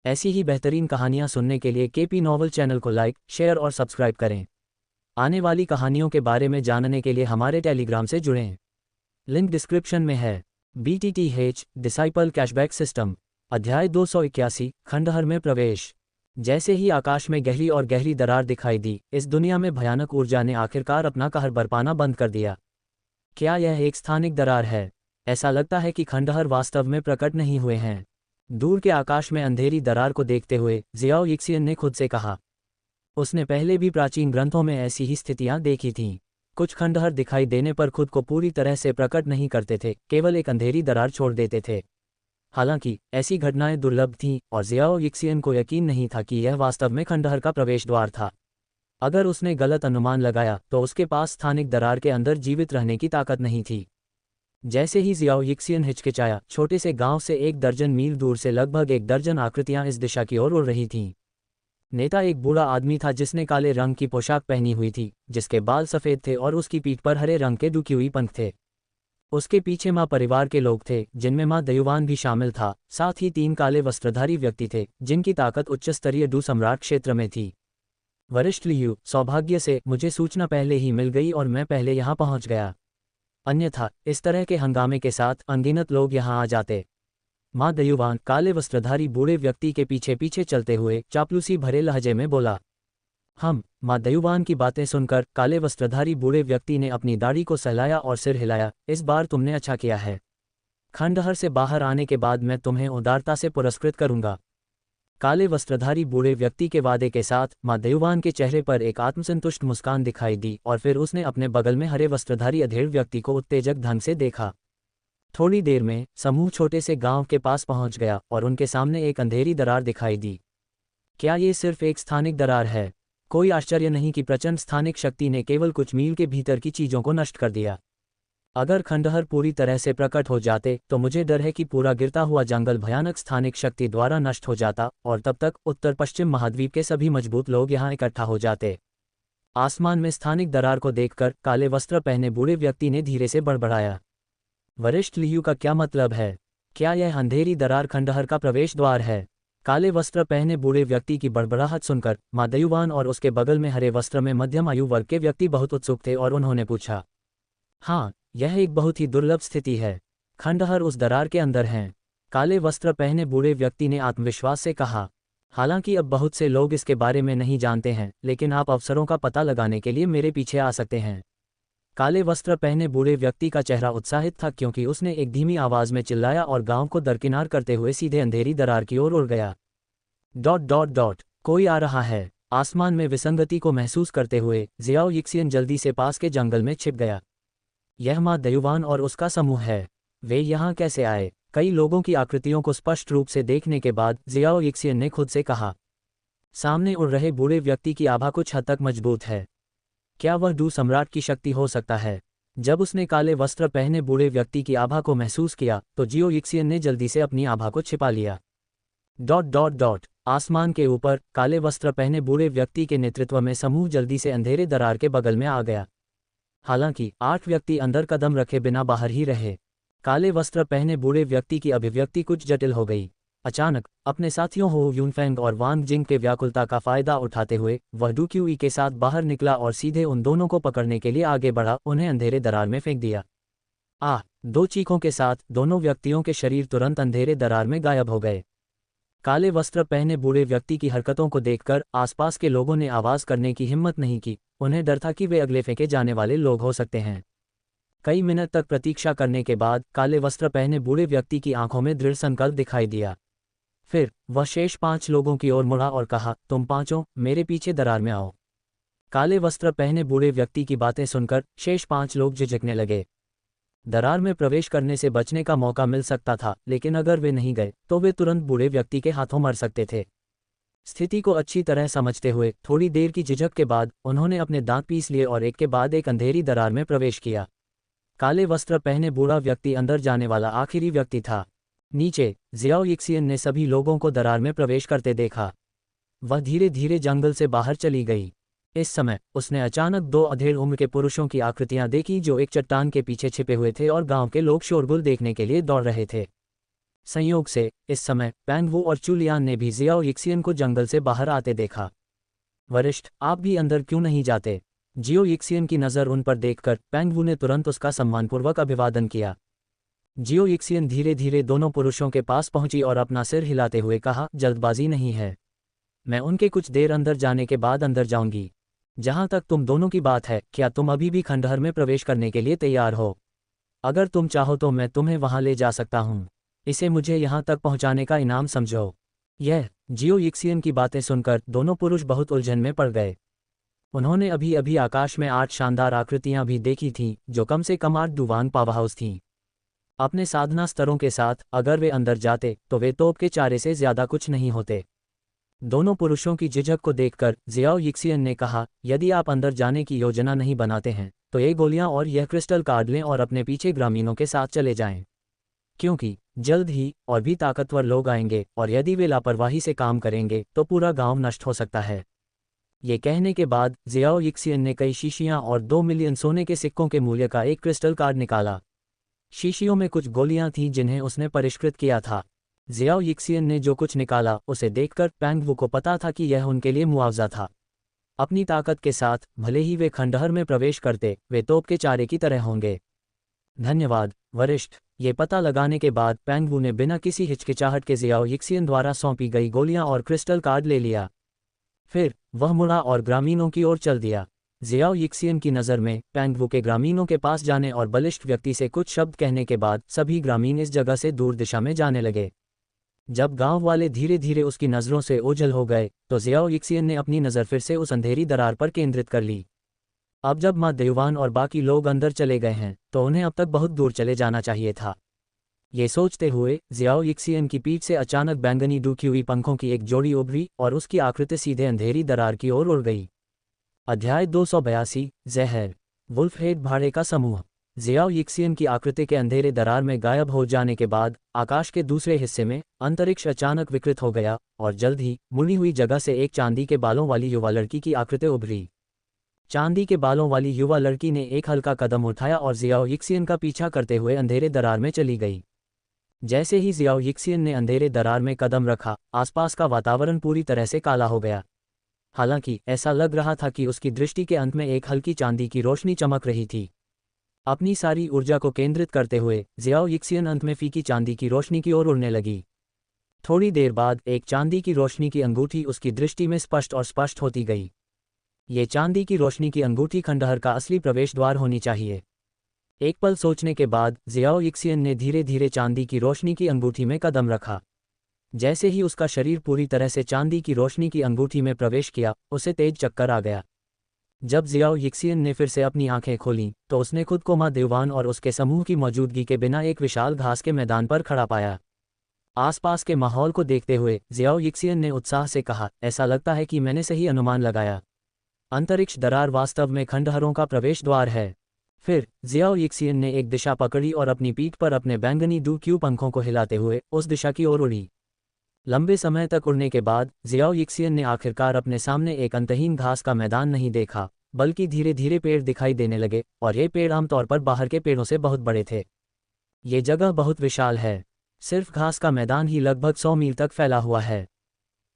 ऐसी ही बेहतरीन कहानियाँ सुनने के लिए केपी नॉवल चैनल को लाइक, शेयर और सब्सक्राइब करें। आने वाली कहानियों के बारे में जानने के लिए हमारे टेलीग्राम से जुड़ें। लिंक डिस्क्रिप्शन में है। BTTH डिसाइपल कैशबैक सिस्टम, अध्याय 281, खंडहर में प्रवेश। जैसे ही आकाश में गहरी और गहरी दरार दिखाई दी, इस दुनिया में भयानक ऊर्जा ने आखिरकार अपना कहर बरपाना बंद कर दिया। क्या यह एक स्थानिक दरार है? ऐसा लगता है कि खंडहर वास्तव में प्रकट नहीं हुए हैं। दूर के आकाश में अंधेरी दरार को देखते हुए जियाओ यिक्सियन ने खुद से कहा। उसने पहले भी प्राचीन ग्रंथों में ऐसी ही स्थितियां देखी थीं। कुछ खंडहर दिखाई देने पर खुद को पूरी तरह से प्रकट नहीं करते थे, केवल एक अंधेरी दरार छोड़ देते थे। हालांकि ऐसी घटनाएं दुर्लभ थीं और जियाओ यिक्सियन को यकीन नहीं था कि यह वास्तव में खंडहर का प्रवेश द्वार था। अगर उसने गलत अनुमान लगाया तो उसके पास स्थानिक दरार के अंदर जीवित रहने की ताकत नहीं थी। जैसे ही जियाओ यिक्सियन हिचकिचाया, छोटे से गांव से 1 दर्जन मील दूर से लगभग 1 दर्जन आकृतियां इस दिशा की ओर उड़ रही थीं। नेता एक बूढ़ा आदमी था जिसने काले रंग की पोशाक पहनी हुई थी, जिसके बाल सफ़ेद थे और उसकी पीठ पर हरे रंग के दुखी हुई पंख थे। उसके पीछे माँ परिवार के लोग थे, जिनमें माँ दयुवान भी शामिल था। साथ ही 3 काले वस्त्रधारी व्यक्ति थे, जिनकी ताकत उच्च स्तरीय डू सम्राट क्षेत्र में थी। वरिष्ठ लियू, सौभाग्य से मुझे सूचना पहले ही मिल गई और मैं पहले यहाँ पहुँच गया। अन्यथा इस तरह के हंगामे के साथ अनगिनत लोग यहाँ आ जाते। माँ दयुवान काले वस्त्रधारी बूढ़े व्यक्ति के पीछे पीछे चलते हुए चापलूसी भरे लहजे में बोला। माँ दयुवान की बातें सुनकर काले वस्त्रधारी बूढ़े व्यक्ति ने अपनी दाढ़ी को सहलाया और सिर हिलाया। इस बार तुमने अच्छा किया है। खंडहर से बाहर आने के बाद मैं तुम्हें उदारता से पुरस्कृत करूंगा। काले वस्त्रधारी बूढ़े व्यक्ति के वादे के साथ माँ दयुवान के चेहरे पर एक आत्मसंतुष्ट मुस्कान दिखाई दी और फिर उसने अपने बगल में हरे वस्त्रधारी अधेड़ व्यक्ति को उत्तेजक ढंग से देखा। थोड़ी देर में समूह छोटे से गांव के पास पहुंच गया और उनके सामने एक अंधेरी दरार दिखाई दी। क्या ये सिर्फ एक स्थानिक दरार है? कोई आश्चर्य नहीं कि प्रचंड स्थानिक शक्ति ने केवल कुछ मील के भीतर की चीजों को नष्ट कर दिया। अगर खंडहर पूरी तरह से प्रकट हो जाते तो मुझे डर है कि पूरा गिरता हुआ जंगल भयानक स्थानिक शक्ति द्वारा नष्ट हो जाता और तब तक उत्तर पश्चिम महाद्वीप के सभी मजबूत लोग यहाँ इकट्ठा हो जाते। आसमान में स्थानिक दरार को देखकर काले वस्त्र पहने बूढ़े व्यक्ति ने धीरे से बड़बड़ाया। वरिष्ठ लियू का क्या मतलब है? क्या यह अंधेरी दरार खंडहर का प्रवेश द्वार है? काले वस्त्र पहने बूढ़े व्यक्ति की बड़बड़ाहट सुनकर माँ दयुवान और उसके बगल में हरे वस्त्र में मध्यम आयु वर्ग के व्यक्ति बहुत उत्सुक थे और उन्होंने पूछा। हाँ, यह एक बहुत ही दुर्लभ स्थिति है। खंडहर उस दरार के अंदर हैं, काले वस्त्र पहने बूढ़े व्यक्ति ने आत्मविश्वास से कहा। हालांकि अब बहुत से लोग इसके बारे में नहीं जानते हैं, लेकिन आप अवसरों का पता लगाने के लिए मेरे पीछे आ सकते हैं। काले वस्त्र पहने बूढ़े व्यक्ति का चेहरा उत्साहित था क्योंकि उसने एक धीमी आवाज में चिल्लाया और गांव को दरकिनार करते हुए सीधे अंधेरी दरार की ओर उड़ गया। ... कोई आ रहा है। आसमान में विसंगति को महसूस करते हुए जियाओ यिक्सियन जल्दी से पास के जंगल में छिप गया। यह माँ दयुवान और उसका समूह है। वे यहाँ कैसे आए? कई लोगों की आकृतियों को स्पष्ट रूप से देखने के बाद जियाओ यिक्सियन ने खुद से कहा। सामने उड़ रहे बूढ़े व्यक्ति की आभा कुछ हद तक मजबूत है। क्या वह डू सम्राट की शक्ति हो सकता है? जब उसने काले वस्त्र पहने बूढ़े व्यक्ति की आभा को महसूस किया तो जियाओ यिक्सियन ने जल्दी से अपनी आभा को छिपा लिया। ... आसमान के ऊपर काले वस्त्र पहने बूढ़े व्यक्ति के नेतृत्व में समूह जल्दी से अंधेरे दरार के बगल में आ गया। हालांकि 8 व्यक्ति अंदर कदम रखे बिना बाहर ही रहे। काले वस्त्र पहने बूढ़े व्यक्ति की अभिव्यक्ति कुछ जटिल हो गई। अचानक अपने साथियों हो यूनफेंग और वांग जिंग के व्याकुलता का फायदा उठाते हुए वह डू क्यूई के साथ बाहर निकला और सीधे उन दोनों को पकड़ने के लिए आगे बढ़ा, उन्हें अंधेरे दरार में फेंक दिया। 2 चीखों के साथ दोनों व्यक्तियों के शरीर तुरंत अंधेरे दरार में गायब हो गए। काले वस्त्र पहने बूढ़े व्यक्ति की हरकतों को देखकर आसपास के लोगों ने आवाज करने की हिम्मत नहीं की। उन्हें डर था कि वे अगले फेंके जाने वाले लोग हो सकते हैं। कई मिनट तक प्रतीक्षा करने के बाद काले वस्त्र पहने बूढ़े व्यक्ति की आंखों में दृढ़ संकल्प दिखाई दिया। फिर वह शेष 5 लोगों की ओर मुड़ा और कहा, तुम पांचों मेरे पीछे दरार में आओ। काले वस्त्र पहने बूढ़े व्यक्ति की बातें सुनकर शेष 5 लोग झिझकने लगे। दरार में प्रवेश करने से बचने का मौका मिल सकता था, लेकिन अगर वे नहीं गए तो वे तुरंत बूढ़े व्यक्ति के हाथों मर सकते थे। स्थिति को अच्छी तरह समझते हुए थोड़ी देर की झिझक के बाद उन्होंने अपने दांत पीस लिए और एक के बाद एक अंधेरी दरार में प्रवेश किया। काले वस्त्र पहने बूढ़ा व्यक्ति अंदर जाने वाला आखिरी व्यक्ति था। नीचे जियाओ यिक्सियन ने सभी लोगों को दरार में प्रवेश करते देखा। वह धीरे धीरे जंगल से बाहर चली गई। इस समय उसने अचानक 2 अधेड़ उम्र के पुरुषों की आकृतियां देखी जो एक चट्टान के पीछे छिपे हुए थे और गांव के लोग शोरगुल देखने के लिए दौड़ रहे थे। संयोग से इस समय पैंग वू और चुलियान ने भी जियाओ यिक्सियन को जंगल से बाहर आते देखा। वरिष्ठ, आप भी अंदर क्यों नहीं जाते? जियो यिक्सियन की नज़र उन पर देखकर पैंग वू ने तुरंत उसका सम्मानपूर्वक अभिवादन किया। जियो यिक्सियन धीरे धीरे दोनों पुरुषों के पास पहुंची और अपना सिर हिलाते हुए कहा, जल्दबाजी नहीं है, मैं उनके कुछ देर अंदर जाने के बाद अंदर जाऊंगी। जहां तक तुम दोनों की बात है, क्या तुम अभी भी खंडहर में प्रवेश करने के लिए तैयार हो? अगर तुम चाहो तो मैं तुम्हें वहां ले जा सकता हूं। इसे मुझे यहां तक पहुंचाने का इनाम समझो। यह जियो यिक्सियन की बातें सुनकर दोनों पुरुष बहुत उलझन में पड़ गए। उन्होंने अभी अभी आकाश में 8 शानदार आकृतियां भी देखी थीं, जो कम से कम 8 डुवान पावरहाउस थीं। अपने साधना स्तरों के साथ अगर वे अंदर जाते तो वे तोप के चारे से ज्यादा कुछ नहीं होते। दोनों पुरुषों की झिझक को देखकर जियाओ यिक्सियन ने कहा, यदि आप अंदर जाने की योजना नहीं बनाते हैं तो ये गोलियां और यह क्रिस्टल काट लें और अपने पीछे ग्रामीणों के साथ चले जाएं। क्योंकि जल्द ही और भी ताकतवर लोग आएंगे और यदि वे लापरवाही से काम करेंगे तो पूरा गांव नष्ट हो सकता है। ये कहने के बाद जियाओ यिक्सियन ने कई शीशियां और 2 मिलियन सोने के सिक्कों के मूल्य का एक क्रिस्टल कार्ड निकाला। शीशियों में कुछ गोलियां थीं जिन्हें उसने परिष्कृत किया था। जियाओ यिक्सियन ने जो कुछ निकाला उसे देखकर पैंग वू को पता था कि यह उनके लिए मुआवजा था। अपनी ताकत के साथ भले ही वे खंडहर में प्रवेश करते, वे तोप के चारे की तरह होंगे। धन्यवाद वरिष्ठ। ये पता लगाने के बाद पैंग वू ने बिना किसी हिचकिचाहट के जियाओ यिक्सियन द्वारा सौंपी गई गोलियां और क्रिस्टल कार्ड ले लिया। फिर वह मुड़ा और ग्रामीणों की ओर चल दिया। जियाओ यिक्सियन की नज़र में पैंग वू के ग्रामीणों के पास जाने और बलिष्ठ व्यक्ति से कुछ शब्द कहने के बाद सभी ग्रामीण इस जगह से दूर दिशा में जाने लगे। जब गांव वाले धीरे धीरे उसकी नज़रों से ओझल हो गए तो जियाओ यिक्सियन ने अपनी नज़र फिर से उस अंधेरी दरार पर केंद्रित कर ली। अब जब माँ देवान और बाकी लोग अंदर चले गए हैं तो उन्हें अब तक बहुत दूर चले जाना चाहिए था। ये सोचते हुए जियाओ यिक्सियन की पीठ से अचानक बैंगनी डूकी हुई पंखों की एक जोड़ी उभरी और उसकी आकृति सीधे अंधेरी दरार की ओर उड़ गई। अध्याय 282 जहर। वुल्फहेड भाड़े का समूह। जियाओ यिक्सियन की आकृति के अंधेरे दरार में गायब हो जाने के बाद आकाश के दूसरे हिस्से में अंतरिक्ष अचानक विकृत हो गया और जल्द ही मुड़ी हुई जगह से एक चांदी के बालों वाली युवा लड़की की आकृति उभरी। चांदी के बालों वाली युवा लड़की ने एक हल्का कदम उठाया और जियाओ यिक्सियन का पीछा करते हुए अंधेरे दरार में चली गई। जैसे ही जियाओ यिक्सियन ने अंधेरे दरार में कदम रखा, आसपास का वातावरण पूरी तरह से काला हो गया। हालांकि ऐसा लग रहा था कि उसकी दृष्टि के अंत में एक हल्की चांदी की रोशनी चमक रही थी। अपनी सारी ऊर्जा को केंद्रित करते हुए जियाओ यिक्सियन अंत में फीकी चांदी की रोशनी की ओर उड़ने लगी। थोड़ी देर बाद एक चांदी की रोशनी की अंगूठी उसकी दृष्टि में स्पष्ट और स्पष्ट होती गई। ये चांदी की रोशनी की अंगूठी खंडहर का असली प्रवेश द्वार होनी चाहिए। एक पल सोचने के बाद जियाओ यिक्सियन ने धीरे धीरे चांदी की रोशनी की अंगूठी में कदम रखा। जैसे ही उसका शरीर पूरी तरह से चांदी की रोशनी की अंगूठी में प्रवेश किया, उसे तेज चक्कर आ गया। जब जियाओ यिक्सियन ने फिर से अपनी आंखें खोलीं तो उसने खुद को माँ देवान और उसके समूह की मौजूदगी के बिना एक विशाल घास के मैदान पर खड़ा पाया। आसपास के माहौल को देखते हुए जियाओ यिक्सियन ने उत्साह से कहा, ऐसा लगता है कि मैंने सही अनुमान लगाया। अंतरिक्ष दरार वास्तव में खंडहरों का प्रवेश द्वार है। फिर जियाओ यिक्सियन ने एक दिशा पकड़ी और अपनी पीठ पर अपने बैंगनी डू पंखों को हिलाते हुए उस दिशा की ओर उड़ी। लंबे समय तक उड़ने के बाद जियाओ यिक्सियन ने आखिरकार अपने सामने एक अंतहीन घास का मैदान नहीं देखा, बल्कि धीरे धीरे पेड़ दिखाई देने लगे और ये पेड़ आमतौर पर बाहर के पेड़ों से बहुत बड़े थे। ये जगह बहुत विशाल है। सिर्फ घास का मैदान ही लगभग 100 मील तक फैला हुआ है,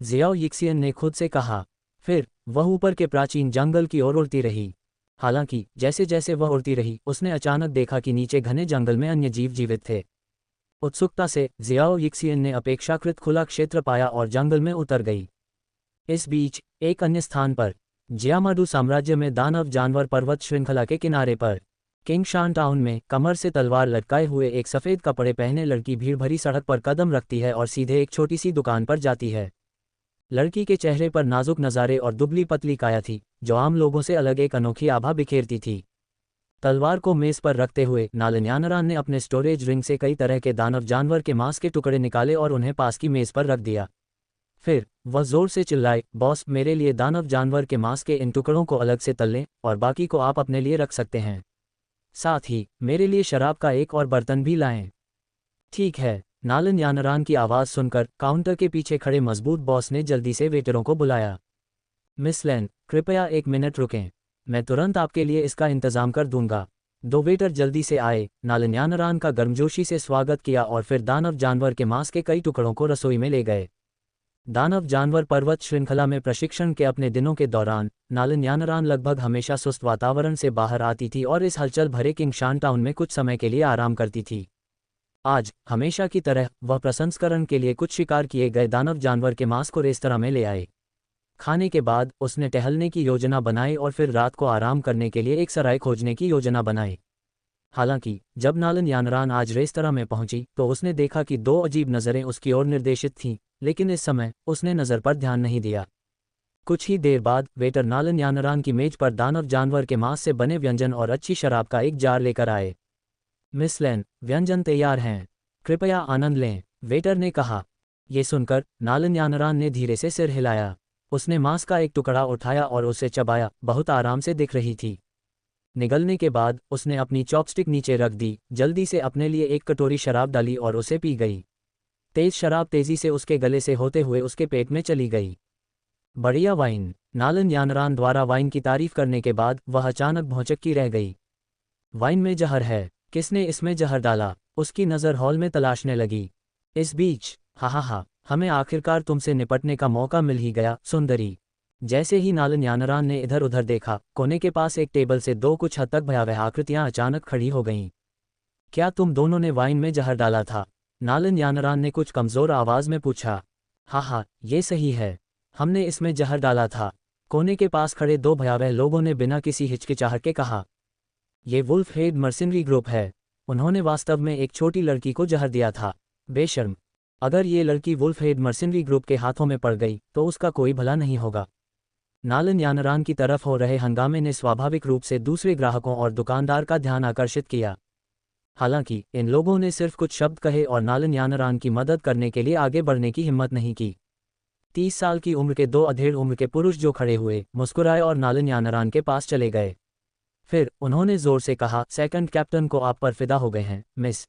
जियाओ यिक्सियन ने खुद से कहा। फिर वह ऊपर के प्राचीन जंगल की ओर उड़ती रही। हालांकि जैसे जैसे वह उड़ती रही उसने अचानक देखा कि नीचे घने जंगल में अन्य जीव जीवित थे। उत्सुकता से जियाओ यिक्सियन ने अपेक्षाकृत खुला क्षेत्र पाया और जंगल में उतर गई। इस बीच एक अन्य स्थान पर जियामाडू साम्राज्य में दानव जानवर पर्वत श्रृंखला के किनारे पर किंगशान टाउन में कमर से तलवार लटकाए हुए एक सफ़ेद कपड़े पहने लड़की भीड़ भरी सड़क पर कदम रखती है और सीधे एक छोटी सी दुकान पर जाती है। लड़की के चेहरे पर नाजुक नज़ारे और दुबली पतली काया थी, जो आम लोगों से अलग एक अनोखी आभा बिखेरती थी। तलवार को मेज पर रखते हुए नालन यानरान ने अपने स्टोरेज रिंग से कई तरह के दानव जानवर के मांस के टुकड़े निकाले और उन्हें पास की मेज पर रख दिया। फिर वह जोर से चिल्लाए, बॉस, मेरे लिए दानव जानवर के मांस के इन टुकड़ों को अलग से तल लें और बाकी को आप अपने लिए रख सकते हैं। साथ ही मेरे लिए शराब का एक और बर्तन भी लाएं। ठीक है, नालन यानरान की आवाज़ सुनकर काउंटर के पीछे खड़े मजबूत बॉस ने जल्दी से वेटरों को बुलाया। मिस लेन, कृपया 1 मिनट रुकें, मैं तुरंत आपके लिए इसका इंतज़ाम कर दूंगा। दो वेटर जल्दी से आए, नालन्यानरान का गर्मजोशी से स्वागत किया और फिर दानव जानवर के मांस के कई टुकड़ों को रसोई में ले गए। दानव जानवर पर्वत श्रृंखला में प्रशिक्षण के अपने दिनों के दौरान नालन्यानरान लगभग हमेशा सुस्त वातावरण से बाहर आती थी और इस हलचल भरे किंगशान टाउन में कुछ समय के लिए आराम करती थी। आज हमेशा की तरह वह प्रसंस्करण के लिए कुछ शिकार किए गए दानव जानवर के मांस को रेस्तरां में ले आए। खाने के बाद उसने टहलने की योजना बनाई और फिर रात को आराम करने के लिए एक सराय खोजने की योजना बनाई। हालांकि जब नालन्यानरान आज रेस्तरां में पहुंची तो उसने देखा कि दो अजीब नज़रें उसकी ओर निर्देशित थीं, लेकिन इस समय उसने नज़र पर ध्यान नहीं दिया। कुछ ही देर बाद वेटर नालन्यानरान की मेज पर दानव जानवर के मांस से बने व्यंजन और अच्छी शराब का एक जार लेकर आए। मिस लेन, व्यंजन तैयार हैं, कृपया आनंद लें, वेटर ने कहा। ये सुनकर नालन्यानरान ने धीरे से सिर हिलाया। उसने मांस का एक टुकड़ा उठाया और उसे चबाया, बहुत आराम से दिख रही थी। निगलने के बाद उसने अपनी चॉपस्टिक नीचे रख दी, जल्दी से अपने लिए एक कटोरी शराब डाली और उसे पी गई। तेज शराब तेजी से उसके गले से होते हुए उसके पेट में चली गई। बढ़िया वाइन, नालन्यानरान द्वारा वाइन की तारीफ करने के बाद वह अचानक भौचक्की रह गई। वाइन में जहर है, किसने इसमें जहर डाला? उसकी नज़र हॉल में तलाशने लगी। इस बीच हा, हमें आखिरकार तुमसे निपटने का मौका मिल ही गया, सुंदरी। जैसे ही नालन्यानरान ने इधर उधर देखा, कोने के पास एक टेबल से दो कुछ हद तक भयावह आकृतियां अचानक खड़ी हो गईं। क्या तुम दोनों ने वाइन में जहर डाला था? नालन्यानरान ने कुछ कमज़ोर आवाज़ में पूछा। हाँ, ये सही है, हमने इसमें जहर डाला था, कोने के पास खड़े दो भयावह लोगों ने बिना किसी हिचकिचाहट के कहा। ये वुल्फ हेड मर्सिनरी ग्रुप है, उन्होंने वास्तव में एक छोटी लड़की को जहर दिया था। बेशर्म, अगर ये लड़की वुल्फ हेड मर्सिनरी ग्रुप के हाथों में पड़ गई तो उसका कोई भला नहीं होगा। नालन्यानरान की तरफ हो रहे हंगामे ने स्वाभाविक रूप से दूसरे ग्राहकों और दुकानदार का ध्यान आकर्षित किया। हालांकि इन लोगों ने सिर्फ कुछ शब्द कहे और नालन्यानरान की मदद करने के लिए आगे बढ़ने की हिम्मत नहीं की। 30 साल की उम्र के दो अधेड़ उम्र के पुरुष जो खड़े हुए, मुस्कुराए और नालन्यानरान के पास चले गए। फिर उन्होंने जोर से कहा, सेकंड कैप्टन को आप पर फिदा हो गए हैं, मिस।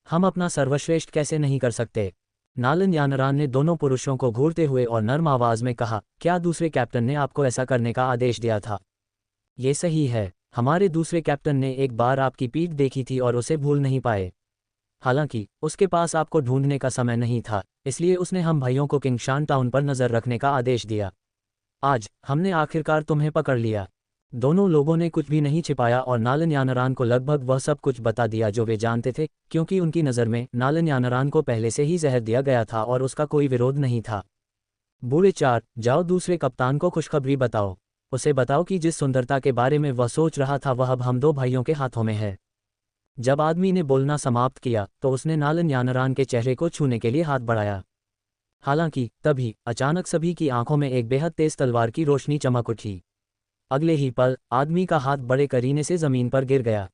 हम अपना सर्वश्रेष्ठ कैसे नहीं कर सकते? नालन्यानरान ने दोनों पुरुषों को घूरते हुए और नर्म आवाज में कहा, क्या दूसरे कैप्टन ने आपको ऐसा करने का आदेश दिया था? ये सही है, हमारे दूसरे कैप्टन ने एक बार आपकी पीठ देखी थी और उसे भूल नहीं पाए। हालांकि उसके पास आपको ढूंढने का समय नहीं था, इसलिए उसने हम भाइयों को किंगशान टाउन पर नजर रखने का आदेश दिया। आज हमने आखिरकार तुम्हें पकड़ लिया। दोनों लोगों ने कुछ भी नहीं छिपाया और नालन्यानरान को लगभग वह सब कुछ बता दिया जो वे जानते थे, क्योंकि उनकी नज़र में नालन्यानरान को पहले से ही जहर दिया गया था और उसका कोई विरोध नहीं था। बूढ़े चार, जाओ दूसरे कप्तान को खुशखबरी बताओ। उसे बताओ कि जिस सुंदरता के बारे में वह सोच रहा था वह अब हम दो भाइयों के हाथों में है। जब आदमी ने बोलना समाप्त किया तो उसने नालन्यानरान के चेहरे को छूने के लिए हाथ बढ़ाया। हालांकि तभी अचानक सभी की आंखों में एक बेहद तेज तलवार की रोशनी चमक उठी। अगले ही पल आदमी का हाथ बड़े करीने से जमीन पर गिर गया।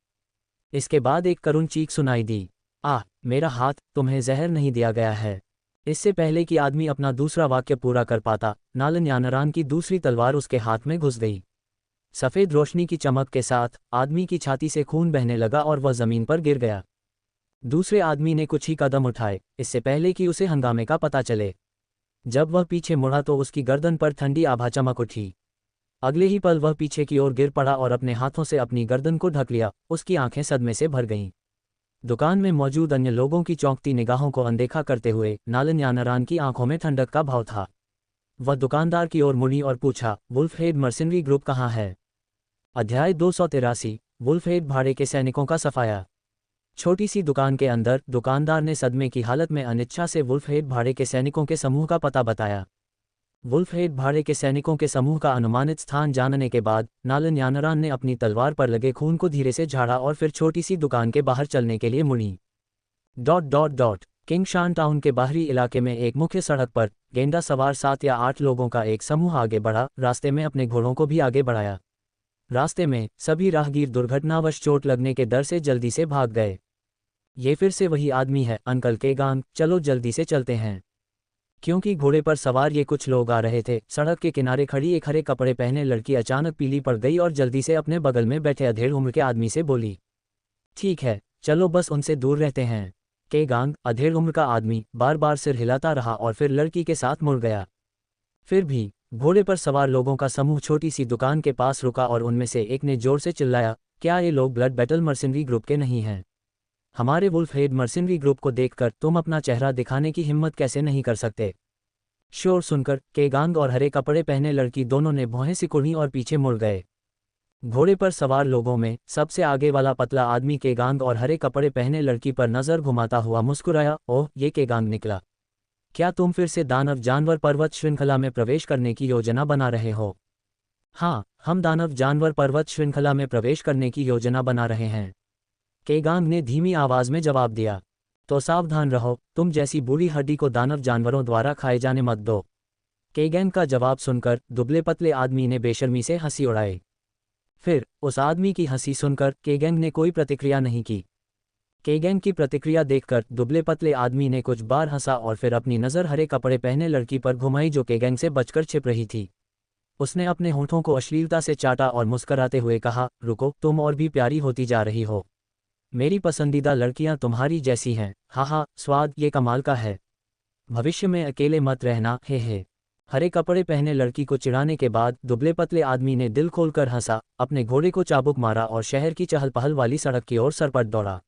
इसके बाद एक करुण चीख सुनाई दी, आह, मेरा हाथ, तुम्हें जहर नहीं दिया गया है। इससे पहले कि आदमी अपना दूसरा वाक्य पूरा कर पाता, नालन्यानरान की दूसरी तलवार उसके हाथ में घुस गई। सफ़ेद रोशनी की चमक के साथ आदमी की छाती से खून बहने लगा और वह जमीन पर गिर गया। दूसरे आदमी ने कुछ ही कदम उठाए, इससे पहले कि उसे हंगामे का पता चले। जब वह पीछे मुड़ा तो उसकी गर्दन पर ठंडी आभा चमक उठी। अगले ही पल वह पीछे की ओर गिर पड़ा और अपने हाथों से अपनी गर्दन को ढक लिया। उसकी आंखें सदमे से भर गईं। दुकान में मौजूद अन्य लोगों की चौंकती निगाहों को अनदेखा करते हुए नालन्यानरान की आंखों में ठंडक का भाव था। वह दुकानदार की ओर मुड़ी और पूछा, वुल्फ हेड मर्सिनरी ग्रुप कहाँ है? अध्याय 283, वुल्फ हेड भाड़े के सैनिकों का सफाया। छोटी सी दुकान के अंदर दुकानदार ने सदमे की हालत में अनिच्छा से वुल्फ हेड भाड़े के सैनिकों के समूह का पता बताया। वुल्फ हेड भाड़े के सैनिकों के समूह का अनुमानित स्थान जानने के बाद नालन्यानरान ने अपनी तलवार पर लगे खून को धीरे से झाड़ा और फिर छोटी सी दुकान के बाहर चलने के लिए मुड़ी। किंगशान टाउन के बाहरी इलाके में एक मुख्य सड़क पर गेंडा सवार 7 या 8 लोगों का एक समूह आगे बढ़ा, रास्ते में अपने घोड़ों को भी आगे बढ़ाया। रास्ते में सभी राहगीर दुर्घटनावश चोट लगने के डर से जल्दी से भाग गए। ये फिर से वही आदमी है, अंकल केगांग, चलो जल्दी से चलते हैं। क्योंकि घोड़े पर सवार ये कुछ लोग आ रहे थे, सड़क के किनारे खड़ी एक हरे कपड़े पहने लड़की अचानक पीली पड़ गई और जल्दी से अपने बगल में बैठे अधेड़ उम्र के आदमी से बोली, ठीक है, चलो बस उनसे दूर रहते हैं। केगांग, अधेड़ उम्र का आदमी, बार बार सिर हिलाता रहा और फिर लड़की के साथ मुड़ गया। फिर भी घोड़े पर सवार लोगों का समूह छोटी सी दुकान के पास रुका और उनमें से एक ने जोर से चिल्लाया, क्या ये लोग ब्लड बैटल मर्सिनरी ग्रुप के नहीं हैं? हमारे वुल्फ हेड मर्सिनरी ग्रुप को देखकर तुम अपना चेहरा दिखाने की हिम्मत कैसे नहीं कर सकते? शोर सुनकर केगांग और हरे कपड़े पहने लड़की दोनों ने भौहें सिकुड़ी और पीछे मुड़ गए। घोड़े पर सवार लोगों में सबसे आगे वाला पतला आदमी केगांग और हरे कपड़े पहने लड़की पर नजर घुमाता हुआ मुस्कुराया। ओह, ये केगांग निकला। क्या तुम फिर से दानव जानवर पर्वत श्रृंखला में प्रवेश करने की योजना बना रहे हो? हाँ, हम दानव जानवर पर्वत श्रृंखला में प्रवेश करने की योजना बना रहे हैं, केगांग ने धीमी आवाज में जवाब दिया। तो सावधान रहो, तुम जैसी बूढ़ी हड्डी को दानव जानवरों द्वारा खाए जाने मत दो। केगांग का जवाब सुनकर दुबले पतले आदमी ने बेशर्मी से हंसी उड़ाई। फिर उस आदमी की हंसी सुनकर केगांग ने कोई प्रतिक्रिया नहीं की। केगांग की प्रतिक्रिया देखकर दुबले पतले आदमी ने कुछ बार हंसा और फिर अपनी नज़र हरे कपड़े पहने लड़की पर घुमाई जो केगांग से बचकर छिप रही थी। उसने अपने होठों को अश्लीलता से चाटा और मुस्कराते हुए कहा, रुको, तुम और भी प्यारी होती जा रही हो। मेरी पसंदीदा लड़कियां तुम्हारी जैसी हैं। हाँ, स्वाद ये कमाल का है। भविष्य में अकेले मत रहना, हे। हरे कपड़े पहने लड़की को चिढ़ाने के बाद दुबले पतले आदमी ने दिल खोलकर हंसा, अपने घोड़े को चाबुक मारा और शहर की चहल पहल वाली सड़क की ओर सरपट दौड़ा।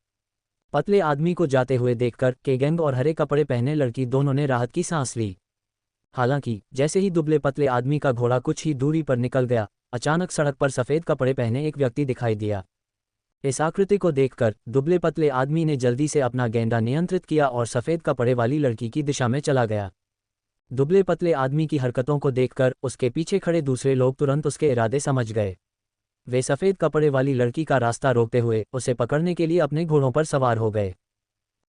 पतले आदमी को जाते हुए देखकर केगांग और हरे कपड़े पहने लड़की दोनों ने राहत की सांस ली। हालांकि जैसे ही दुबले पतले आदमी का घोड़ा कुछ ही दूरी पर निकल गया, अचानक सड़क पर सफ़ेद कपड़े पहने एक व्यक्ति दिखाई दिया। इस आकृति को देखकर दुबले पतले आदमी ने जल्दी से अपना गेंडा नियंत्रित किया और सफ़ेद कपड़े वाली लड़की की दिशा में चला गया। दुबले पतले आदमी की हरकतों को देखकर उसके पीछे खड़े दूसरे लोग तुरंत उसके इरादे समझ गए। वे सफ़ेद कपड़े वाली लड़की का रास्ता रोकते हुए उसे पकड़ने के लिए अपने घोड़ों पर सवार हो गए।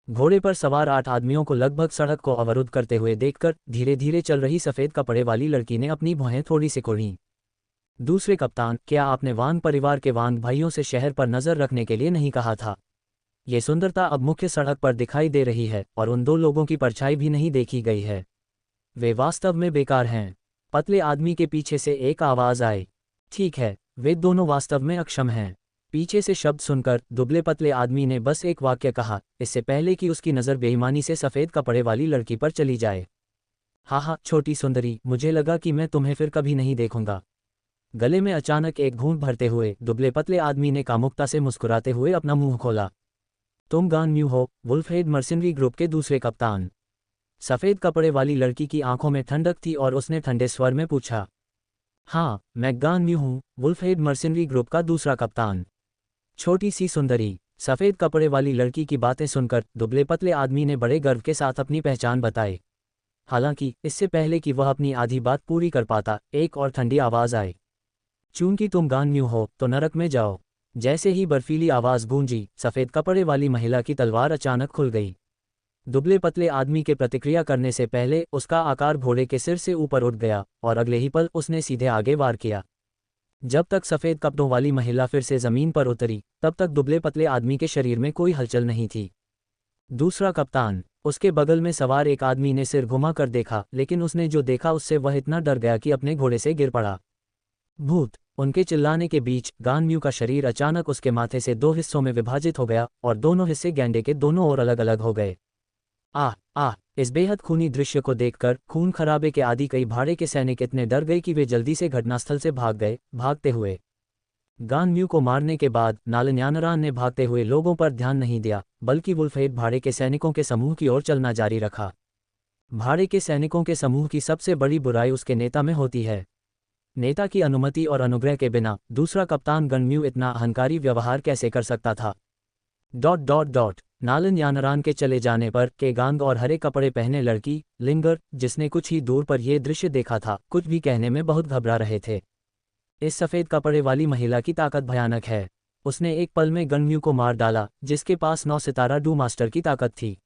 घोड़े पर सवार 8 आदमियों को लगभग सड़क को अवरुद्ध करते हुए देखकर धीरे धीरे चल रही सफ़ेद कपड़े वाली लड़की ने अपनी भौहें थोड़ी सिकुड़ी। दूसरे कप्तान, क्या आपने वांग परिवार के वांग भाइयों से शहर पर नज़र रखने के लिए नहीं कहा था? ये सुंदरता अब मुख्य सड़क पर दिखाई दे रही है और उन 2 लोगों की परछाई भी नहीं देखी गई है। वे वास्तव में बेकार हैं। पतले आदमी के पीछे से एक आवाज़ आई। ठीक है, वे दोनों वास्तव में अक्षम हैं। पीछे से शब्द सुनकर दुबले पतले आदमी ने बस एक वाक्य कहा, इससे पहले कि उसकी नज़र बेईमानी से सफ़ेद कपड़े वाली लड़की पर चली जाए। हाँ, छोटी सुंदरी, मुझे लगा कि मैं तुम्हें फिर कभी नहीं देखूंगा। गले में अचानक एक घूंट भरते हुए दुबले पतले आदमी ने कामुकता से मुस्कुराते हुए अपना मुंह खोला। तुम गान म्यू हो, वुल्फ हेड मर्सिनरी ग्रुप के दूसरे कप्तान। सफ़ेद कपड़े वाली लड़की की आंखों में ठंडक थी और उसने ठंडे स्वर में पूछा। हाँ, मैं गान म्यू हूँ, वुल्फ हेड मर्सिनरी ग्रुप का दूसरा कप्तान। छोटी सी सुंदरी। सफ़ेद कपड़े वाली लड़की की बातें सुनकर दुबले पतले आदमी ने बड़े गर्व के साथ अपनी पहचान बताई। हालांकि इससे पहले कि वह अपनी आधी बात पूरी कर पाता, एक और ठंडी आवाज़ आई। चूंकि तुम गान म्यू हो तो नरक में जाओ। जैसे ही बर्फीली आवाज़ गूंजी, सफ़ेद कपड़े वाली महिला की तलवार अचानक खुल गई। दुबले पतले आदमी के प्रतिक्रिया करने से पहले उसका आकार घोड़े के सिर से ऊपर उठ गया और अगले ही पल उसने सीधे आगे वार किया। जब तक सफ़ेद कपड़ों वाली महिला फिर से ज़मीन पर उतरी, तब तक दुबले पतले आदमी के शरीर में कोई हलचल नहीं थी। दूसरा कप्तान। उसके बगल में सवार एक आदमी ने सिर घुमा कर देखा, लेकिन उसने जो देखा उससे वह इतना डर गया कि अपने घोड़े से गिर पड़ा। भूत। उनके चिल्लाने के बीच गान म्यू का शरीर अचानक उसके माथे से 2 हिस्सों में विभाजित हो गया और दोनों हिस्से गेंडे के दोनों ओर अलग अलग हो गए। आह, इस बेहद खूनी दृश्य को देखकर खून खराबे के आदि कई भाड़े के सैनिक इतने डर गए कि वे जल्दी से घटनास्थल से भाग गए। भागते हुए गान म्यू को मारने के बाद नालन्यानरान ने भागते हुए लोगों पर ध्यान नहीं दिया, बल्कि वुल्फहेड भाड़े के सैनिकों के समूह की ओर चलना जारी रखा। भाड़े के सैनिकों के समूह की सबसे बड़ी बुराई उसके नेता में होती है। नेता की अनुमति और अनुग्रह के बिना दूसरा कप्तान गन म्यू इतना अहंकारी व्यवहार कैसे कर सकता था? ... नालन्यानरान के चले जाने पर केगांग और हरे कपड़े पहने लड़की लिंगर, जिसने कुछ ही दूर पर यह दृश्य देखा था, कुछ भी कहने में बहुत घबरा रहे थे। इस सफ़ेद कपड़े वाली महिला की ताकत भयानक है। उसने एक पल में गन म्यू को मार डाला, जिसके पास 9 सितारा डू मास्टर की ताकत थी।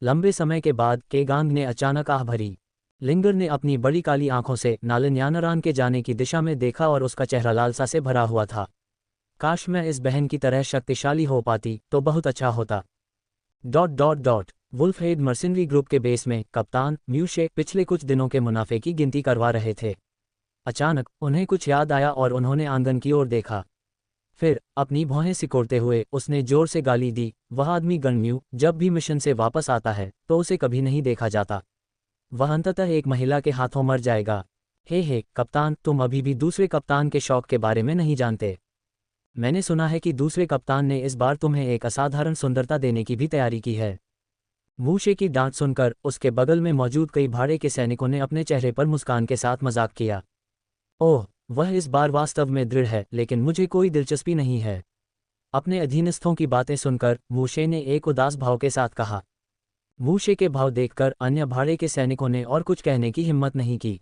लंबे समय के बाद केगांग ने अचानक आह भरी। लिंगर ने अपनी बड़ी काली आंखों से नालन्यानरान के जाने की दिशा में देखा और उसका चेहरा लालसा से भरा हुआ था। काश मैं इस बहन की तरह शक्तिशाली हो पाती तो बहुत अच्छा होता। ... वुल्फहेड मर्सिनरी ग्रुप के बेस में कप्तान म्यूशे पिछले कुछ दिनों के मुनाफे की गिनती करवा रहे थे। अचानक उन्हें कुछ याद आया और उन्होंने आंगन की ओर देखा। फिर अपनी भौहें सिकोड़ते हुए उसने जोर से गाली दी, वह आदमी गन म्यू जब भी मिशन से वापस आता है तो उसे कभी नहीं देखा जाता। वह अंततः एक महिला के हाथों मर जाएगा। हे कप्तान, तुम अभी भी दूसरे कप्तान के शौक के बारे में नहीं जानते। मैंने सुना है कि दूसरे कप्तान ने इस बार तुम्हें एक असाधारण सुंदरता देने की भी तैयारी की है। मूशे की डांट सुनकर उसके बगल में मौजूद कई भाड़े के सैनिकों ने अपने चेहरे पर मुस्कान के साथ मजाक किया। ओह, वह इस बार वास्तव में दृढ़ है, लेकिन मुझे कोई दिलचस्पी नहीं है। अपने अधीनस्थों की बातें सुनकर मूशे ने एक उदास भाव के साथ कहा। मूशे के भाव देखकर अन्य भाड़े के सैनिकों ने और कुछ कहने की हिम्मत नहीं की।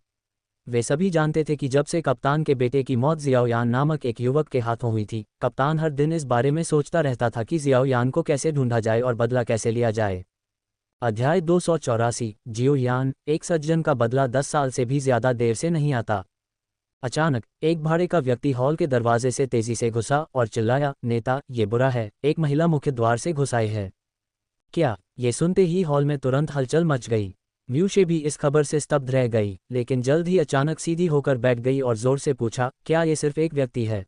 वे सभी जानते थे कि जब से कप्तान के बेटे की मौत जियाओयान नामक एक युवक के हाथों हुई थी, कप्तान हर दिन इस बारे में सोचता रहता था कि जियाओयान को कैसे ढूंढा जाए और बदला कैसे लिया जाए। अध्याय 284। जियाओयान, एक सज्जन का बदला 10 साल से भी ज्यादा देर से नहीं आता। अचानक एक भाड़े का व्यक्ति हॉल के दरवाजे से तेजी से घुसा और चिल्लाया, नेता, ये बुरा है, एक महिला मुख्य द्वार से घुस आई है। क्या? ये सुनते ही हॉल में तुरंत हलचल मच गई। म्यूशे भी इस खबर से स्तब्ध रह गई, लेकिन जल्द ही अचानक सीधी होकर बैठ गई और जोर से पूछा, क्या ये सिर्फ एक व्यक्ति है?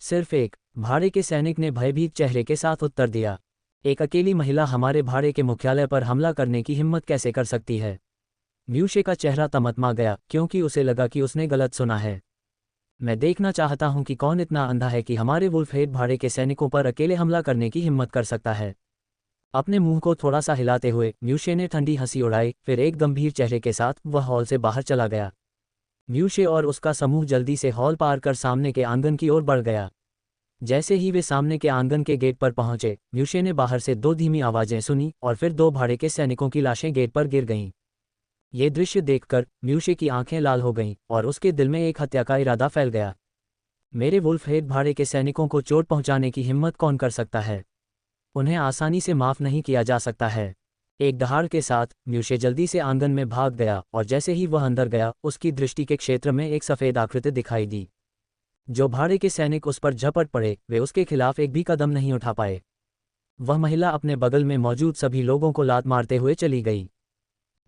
सिर्फ एक? भाड़े के सैनिक ने भयभीत चेहरे के साथ उत्तर दिया। एक अकेली महिला हमारे भाड़े के मुख्यालय पर हमला करने की हिम्मत कैसे कर सकती है? म्यूशे का चेहरा तमतमा गया, क्योंकि उसे लगा कि उसने गलत सुना है। मैं देखना चाहता हूं कि कौन इतना अंधा है कि हमारे वुल्फहेड भाड़े के सैनिकों पर अकेले हमला करने की हिम्मत कर सकता है। अपने मुंह को थोड़ा सा हिलाते हुए म्यूशे ने ठंडी हंसी उड़ाई, फिर एक गंभीर चेहरे के साथ वह हॉल से बाहर चला गया। म्यूशे और उसका समूह जल्दी से हॉल पार कर सामने के आंगन की ओर बढ़ गया। जैसे ही वे सामने के आंगन के गेट पर पहुंचे, म्यूशे ने बाहर से 2 धीमी आवाजें सुनी और फिर 2 भाड़े के सैनिकों की लाशें गेट पर गिर गईं। ये दृश्य देखकर म्यूशे की आंखें लाल हो गईं और उसके दिल में एक हत्या का इरादा फैल गया। मेरे वुल्फहेड भाड़े के सैनिकों को चोट पहुंचाने की हिम्मत कौन कर सकता है? उन्हें आसानी से माफ नहीं किया जा सकता है। एक दहाड़ के साथ म्यूशे जल्दी से आंगन में भाग गया और जैसे ही वह अंदर गया, उसकी दृष्टि के क्षेत्र में एक सफ़ेद आकृति दिखाई दी। जो भाड़े के सैनिक उस पर झपट पड़े, वे उसके खिलाफ एक भी कदम नहीं उठा पाए। वह महिला अपने बगल में मौजूद सभी लोगों को लात मारते हुए चली गई।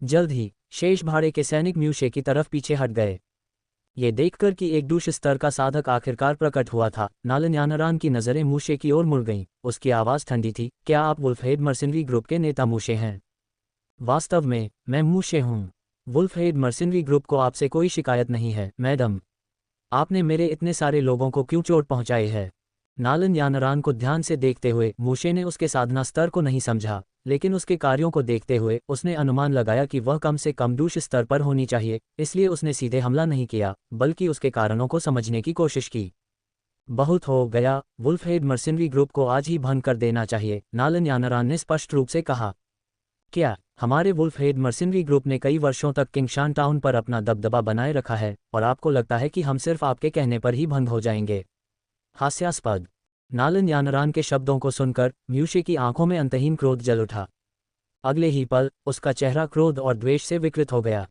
जल्द ही शेष भाड़े के सैनिक म्यूशे की तरफ पीछे हट गए। ये देखकर कि एक दूष स्तर का साधक आखिरकार प्रकट हुआ था, नालन यानरान की नज़रें मूशे की ओर मुड़ गईं। उसकी आवाज़ ठंडी थी, क्या आप वुल्फहेड मर्सिनरी ग्रुप के नेता मूशे हैं? वास्तव में मैं मूशे हूँ। वुल्फहेड मर्सिनरी ग्रुप को आपसे कोई शिकायत नहीं है, मैडम। आपने मेरे इतने सारे लोगों को क्यों चोट पहुंचाई है? नालन यानरान को ध्यान से देखते हुए मूशे ने उसके साधना स्तर को नहीं समझा, लेकिन उसके कार्यों को देखते हुए उसने अनुमान लगाया कि वह कम से कम दूष स्तर पर होनी चाहिए, इसलिए उसने सीधे हमला नहीं किया, बल्कि उसके कारणों को समझने की कोशिश की। बहुत हो गया, वुल्फहेड मर्सिनरी ग्रुप को आज ही भंग कर देना चाहिए, नालन यानरान ने स्पष्ट रूप से कहा। क्या? हमारे वुल्फहेड मर्सिनरी ग्रुप ने कई वर्षों तक किंगशान टाउन पर अपना दबदबा बनाए रखा है, और आपको लगता है कि हम सिर्फ आपके कहने पर ही भंग हो जाएंगे? हास्यास्पद। नालन यानरान के शब्दों को सुनकर म्यूशे की आंखों में अंतहीन क्रोध जल उठा। अगले ही पल उसका चेहरा क्रोध और द्वेष से विकृत हो गया।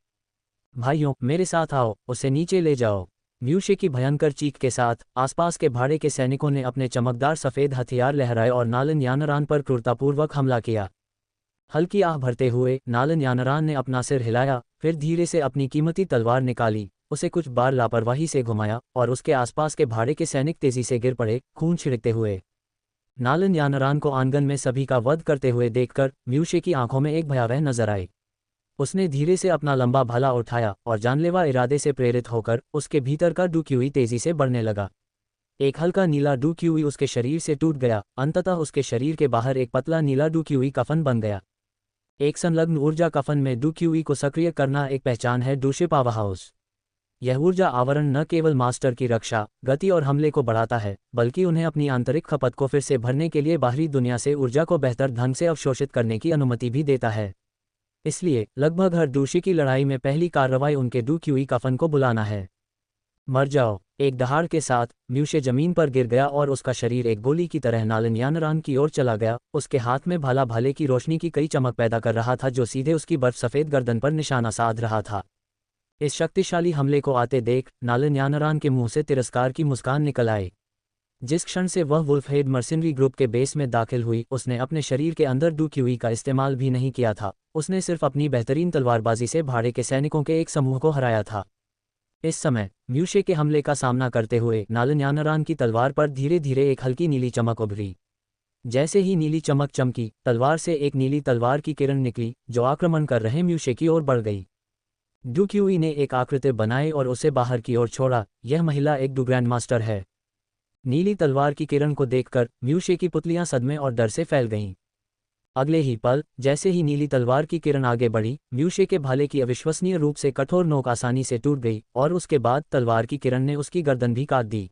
भाइयों, मेरे साथ आओ, उसे नीचे ले जाओ। म्यूशे की भयंकर चीख के साथ आसपास के भाड़े के सैनिकों ने अपने चमकदार सफ़ेद हथियार लहराए और नालन यानरान पर क्रूरतापूर्वक हमला किया। हल्की आह भरते हुए नालन यानरान ने अपना सिर हिलाया, फिर धीरे से अपनी कीमती तलवार निकाली, उसे कुछ बार लापरवाही से घुमाया और उसके आसपास के भाड़े के सैनिक तेजी से गिर पड़े, खून छिड़कते हुए। नालन यानरान को आंगन में सभी का वध करते हुए देखकर म्यूशे की आंखों में एक भयावह नजर आई। उसने धीरे से अपना लंबा भाला उठाया और जानलेवा इरादे से प्रेरित होकर उसके भीतर का डुक्यूई तेजी से बढ़ने लगा। एक हल्का नीला डुक्यूई उसके शरीर से टूट गया, अंततः उसके शरीर के बाहर एक पतला नीला डुक्यूई कफन बन गया। एक संलग्न ऊर्जा कफन में डुक्यूई को सक्रिय करना एक पहचान है डूशे पावरहाउस। यह ऊर्जा आवरण न केवल मास्टर की रक्षा, गति और हमले को बढ़ाता है, बल्कि उन्हें अपनी आंतरिक खपत को फिर से भरने के लिए बाहरी दुनिया से ऊर्जा को बेहतर ढंग से अवशोषित करने की अनुमति भी देता है। इसलिए लगभग हर डूशी की लड़ाई में पहली कार्रवाई उनके डुक्यूई कफन को बुलाना है। मर जाओ। एक दहाड़ के साथ म्यूशे जमीन पर गिर गया और उसका शरीर एक गोली की तरह नालन यानरान की ओर चला गया। उसके हाथ में भाला भाले की रोशनी की कई चमक पैदा कर रहा था, जो सीधे उसकी बर्फ सफ़ेद गर्दन पर निशाना साध रहा था। इस शक्तिशाली हमले को आते देख नालन यानरान के मुंह से तिरस्कार की मुस्कान निकल आई। जिस क्षण से वह वुल्फहेड मर्सिनरी ग्रुप के बेस में दाखिल हुई, उसने अपने शरीर के अंदर डुक्यूई का इस्तेमाल भी नहीं किया था। उसने सिर्फ अपनी बेहतरीन तलवारबाजी से भाड़े के सैनिकों के एक समूह को हराया था। इस समय म्यूशे के हमले का सामना करते हुए नालन यानरान की तलवार पर धीरे धीरे एक हल्की नीली चमक उभरी। जैसे ही नीली चमक चमकी, तलवार से एक नीली तलवार की किरण निकली, जो आक्रमण कर रहे म्यूशे की ओर बढ़ गई। डुक्यूई ने एक आकृति बनाई और उसे बाहर की ओर छोड़ा। यह महिला एक ग्रैंड मास्टर है। नीली तलवार की किरण को देखकर म्यूशे की पुतलियां सदमे और डर से फैल गईं। अगले ही पल जैसे ही नीली तलवार की किरण आगे बढ़ी, म्यूशे के भाले की अविश्वसनीय रूप से कठोर नोक आसानी से टूट गई और उसके बाद तलवार की किरण ने उसकी गर्दन भी काट दी।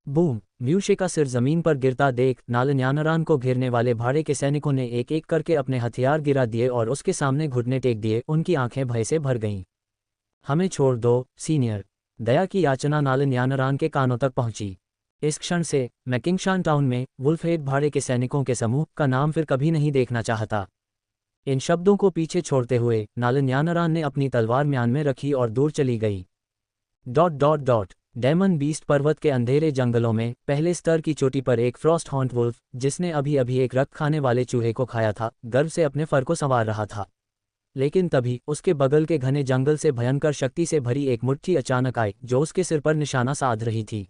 बूम! म्यूशे का सिर जमीन पर गिरता देख नालन्यानरान को घेरने वाले भाड़े के सैनिकों ने एक एक करके अपने हथियार गिरा दिए और उसके सामने घुटने टेक दिए। उनकी आंखें भय से भर गईं। हमें छोड़ दो, सीनियर। दया की याचना नालन्यानरान के कानों तक पहुंची। इस क्षण से मैं किंगशान टाउन में वुल्फहेड भाड़े के सैनिकों के समूह का नाम फिर कभी नहीं देखना चाहता। इन शब्दों को पीछे छोड़ते हुए नालन्यानरान ने अपनी तलवार म्यान में रखी और दूर चली गई। डेमन बीस्ट पर्वत के अंधेरे जंगलों में पहले स्तर की चोटी पर एक फ्रॉस्ट हॉन्ट वुल्फ, जिसने अभी अभी एक रक्त खाने वाले चूहे को खाया था, गर्व से अपने फर को संवार रहा था। लेकिन तभी उसके बगल के घने जंगल से भयंकर शक्ति से भरी एक मुट्ठी अचानक आई जो उसके सिर पर निशाना साध रही थी।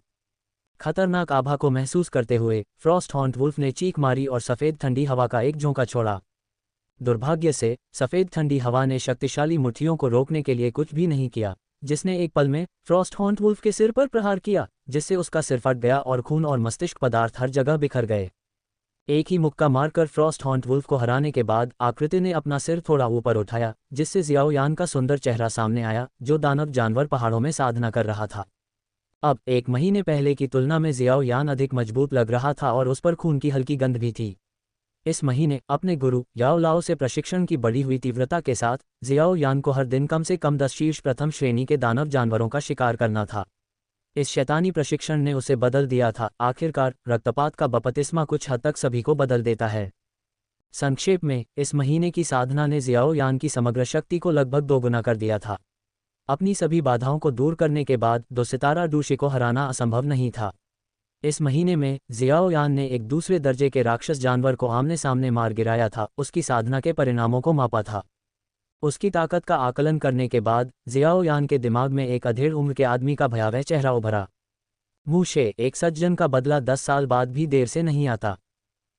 खतरनाक आभा को महसूस करते हुए फ्रॉस्ट हॉन्ट वुल्फ ने चीख मारी और सफ़ेद ठंडी हवा का एक झोंका छोड़ा। दुर्भाग्य से सफ़ेद ठंडी हवा ने शक्तिशाली मुट्ठियों को रोकने के लिए कुछ भी नहीं किया, जिसने एक पल में फ्रॉस्ट हॉन्ट वुल्फ के सिर पर प्रहार किया, जिससे उसका सिर फट गया और खून और मस्तिष्क पदार्थ हर जगह बिखर गए। एक ही मुक्का मारकर फ्रॉस्ट हॉन्ट वुल्फ को हराने के बाद आकृति ने अपना सिर थोड़ा ऊपर उठाया, जिससे जियाओ यान का सुंदर चेहरा सामने आया, जो दानव जानवर पहाड़ों में साधना कर रहा था। अब एक महीने पहले की तुलना में जियाओ यान अधिक मजबूत लग रहा था और उस पर खून की हल्की गंध भी थी। इस महीने अपने गुरु याओ लाओ से प्रशिक्षण की बढ़ी हुई तीव्रता के साथ जियाओ यान को हर दिन कम से कम 10 शीर्ष प्रथम श्रेणी के दानव जानवरों का शिकार करना था। इस शैतानी प्रशिक्षण ने उसे बदल दिया था। आखिरकार रक्तपात का बपतिस्मा कुछ हद तक सभी को बदल देता है। संक्षेप में, इस महीने की साधना ने जियाओ यान की समग्र शक्ति को लगभग दोगुना कर दिया था। अपनी सभी बाधाओं को दूर करने के बाद 2 सितारा डूशे को हराना असंभव नहीं था। इस महीने में जियाओ यान ने एक दूसरे दर्जे के राक्षस जानवर को आमने सामने मार गिराया था, उसकी साधना के परिणामों को मापा था। उसकी ताकत का आकलन करने के बाद जियाओ यान के दिमाग में एक अधेड़ उम्र के आदमी का भयावह चेहरा उभरा। मूशे, एक सज्जन का बदला 10 साल बाद भी देर से नहीं आता।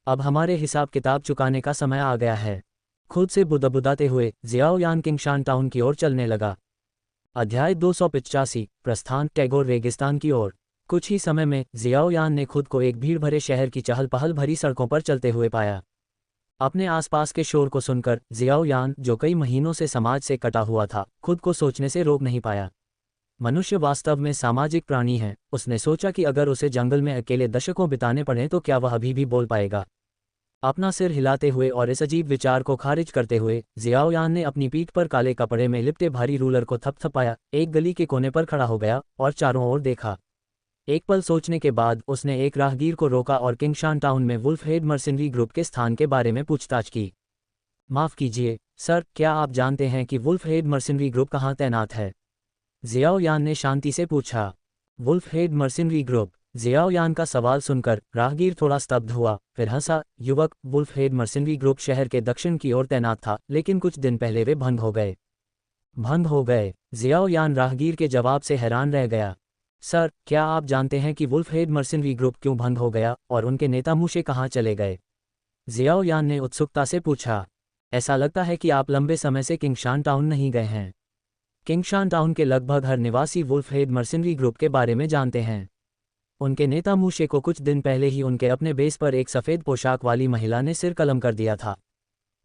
अब हमारे हिसाब किताब चुकाने का समय आ गया है। खुद से बुदबुदाते हुए जियाओ यान किंगशान टाउन की ओर चलने लगा। अध्याय 285, प्रस्थान टैगोर रेगिस्तान की ओर। कुछ ही समय में जियाओ यान ने खुद को एक भीड़ भरे शहर की चहल पहल भरी सड़कों पर चलते हुए पाया। अपने आसपास के शोर को सुनकर जियाओ यान, जो कई महीनों से समाज से कटा हुआ था, खुद को सोचने से रोक नहीं पाया। मनुष्य वास्तव में सामाजिक प्राणी है। उसने सोचा कि अगर उसे जंगल में अकेले दशकों बिताने पड़े तो क्या वह अभी भी बोल पाएगा। अपना सिर हिलाते हुए और इस अजीब विचार को खारिज करते हुए जियाओ यान ने अपनी पीठ पर काले कपड़े में लिपटे भारी रूलर को थपथपाया, एक गली के कोने पर खड़ा हो गया और चारों ओर देखा। एक पल सोचने के बाद उसने एक राहगीर को रोका और किंगशान टाउन में वुल्फहेड मर्सिनरी ग्रुप के स्थान के बारे में पूछताछ की। माफ़ कीजिए सर, क्या आप जानते हैं कि वुल्फहेड मर्सिनरी ग्रुप कहाँ तैनात है? जियाओ यान ने शांति से पूछा। वुल्फहेड मर्सिनरी ग्रुप? जियाओ यान का सवाल सुनकर राहगीर थोड़ा स्तब्ध हुआ, फिर हंसा। युवक, वुल्फहेड मर्सिनरी ग्रुप शहर के दक्षिण की ओर तैनात था, लेकिन कुछ दिन पहले वे भंग हो गए। भंग हो गए? जियाओ यान राहगीर के जवाब से हैरान रह गया। सर, क्या आप जानते हैं कि वुल्फहेड मर्सिनरी ग्रुप क्यों भंग हो गया और उनके नेता मूशे कहाँ चले गए? जियाओ यान ने उत्सुकता से पूछा। ऐसा लगता है कि आप लंबे समय से किंगशान टाउन नहीं गए हैं। किंगशान टाउन के लगभग हर निवासी वुल्फहेड मर्सिनरी ग्रुप के बारे में जानते हैं। उनके नेता मूशे को कुछ दिन पहले ही उनके अपने बेस पर एक सफ़ेद पोशाक वाली महिला ने सिर कलम कर दिया था।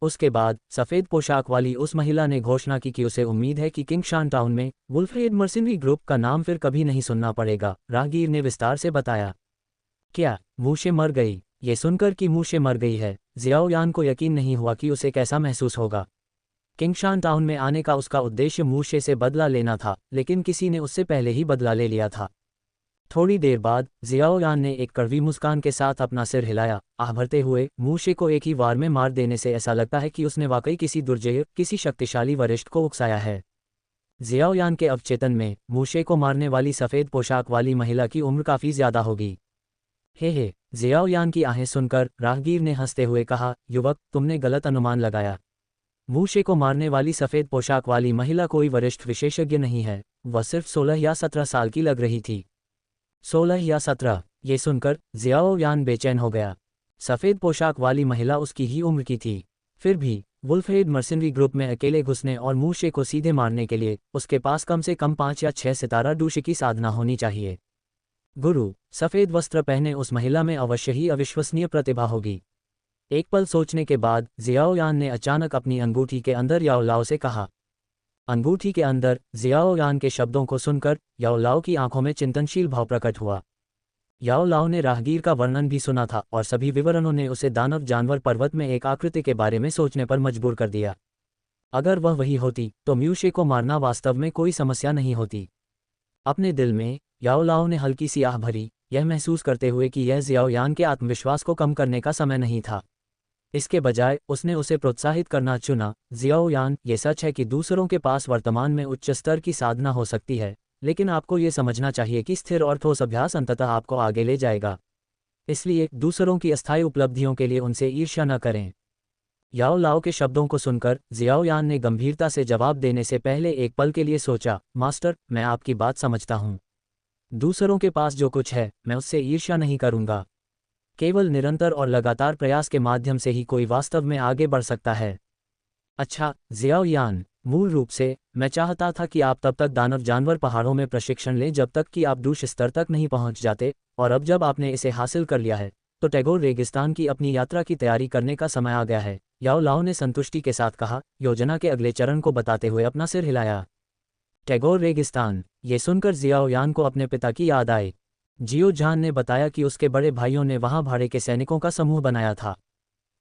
उसके बाद सफ़ेद पोशाक वाली उस महिला ने घोषणा की कि उसे उम्मीद है कि किंगशान टाउन में वुल्फहेड मर्सिनरी ग्रुप का नाम फिर कभी नहीं सुनना पड़ेगा। राहगीर ने विस्तार से बताया। क्या मूशे मर गई? ये सुनकर कि मूशे मर गई है, जियाओ यान को यकीन नहीं हुआ कि उसे कैसा महसूस होगा। किंगशान टाउन में आने का उसका उद्देश्य मूशे से बदला लेना था, लेकिन किसी ने उससे पहले ही बदला ले लिया था। थोड़ी देर बाद जियाओ यान ने एक कड़वी मुस्कान के साथ अपना सिर हिलाया, आह भरते हुए। मूशे को एक ही वार में मार देने से ऐसा लगता है कि उसने वाकई किसी दुर्जय, किसी शक्तिशाली वरिष्ठ को उकसाया है। जियाओ यान के अवचेतन में मूशे को मारने वाली सफ़ेद पोशाक वाली महिला की उम्र काफ़ी ज़्यादा होगी। हे, जियाओ यान की आहें सुनकर राहगीर ने हंसते हुए कहा, युवक, तुमने गलत अनुमान लगाया। मूशे को मारने वाली सफ़ेद पोशाक वाली महिला कोई वरिष्ठ विशेषज्ञ नहीं है, वह सिर्फ 16 या 17 साल की लग रही थी। 16 या 17? ये सुनकर जियाओ यान बेचैन हो गया। सफ़ेद पोशाक वाली महिला उसकी ही उम्र की थी। फिर भी वुल्फहेड मर्सिनरी ग्रुप में अकेले घुसने और मूशे को सीधे मारने के लिए उसके पास कम से कम 5 या 6 सितारा डूशे की साधना होनी चाहिए। गुरु, सफ़ेद वस्त्र पहने उस महिला में अवश्य ही अविश्वसनीय प्रतिभा होगी। एक पल सोचने के बाद जियाओयान ने अचानक अपनी अंगूठी के अंदर याओ लाओ से कहा। अंगूठी के अंदर जियाओयान के शब्दों को सुनकर याओ लाओ की आंखों में चिंतनशील भाव प्रकट हुआ। याओ लाओ ने राहगीर का वर्णन भी सुना था और सभी विवरणों ने उसे दानव जानवर पर्वत में एक आकृति के बारे में सोचने पर मजबूर कर दिया। अगर वह वही होती तो म्यूशे को मारना वास्तव में कोई समस्या नहीं होती। अपने दिल में याओ लाओ ने हल्की सी आह भरी, यह महसूस करते हुए कि यह जियाओयान के आत्मविश्वास को कम करने का समय नहीं था। इसके बजाय उसने उसे प्रोत्साहित करना चुना। जियाओयान, ये सच है कि दूसरों के पास वर्तमान में उच्च स्तर की साधना हो सकती है, लेकिन आपको ये समझना चाहिए कि स्थिर और ठोस अभ्यास अंततः आपको आगे ले जाएगा। इसलिए दूसरों की अस्थायी उपलब्धियों के लिए उनसे ईर्ष्या न करें। याओ लाओ के शब्दों को सुनकर जियाओयान ने गंभीरता से जवाब देने से पहले एक पल के लिए सोचा, मास्टर, मैं आपकी बात समझता हूँ। दूसरों के पास जो कुछ है, मैं उससे ईर्ष्या नहीं करूँगा। केवल निरंतर और लगातार प्रयास के माध्यम से ही कोई वास्तव में आगे बढ़ सकता है। अच्छा, जियाओयान, मूल रूप से मैं चाहता था कि आप तब तक दानव जानवर पहाड़ों में प्रशिक्षण लें जब तक कि आप दूष स्तर तक नहीं पहुंच जाते, और अब जब आपने इसे हासिल कर लिया है तो टैगोर रेगिस्तान की अपनी यात्रा की तैयारी करने का समय आ गया है। याओ लाओ ने संतुष्टि के साथ कहा, योजना के अगले चरण को बताते हुए अपना सिर हिलाया। टैगोर रेगिस्तान, ये सुनकर जियाओयान को अपने पिता की याद आई। जियो जान ने बताया कि उसके बड़े भाइयों ने वहां भाड़े के सैनिकों का समूह बनाया था।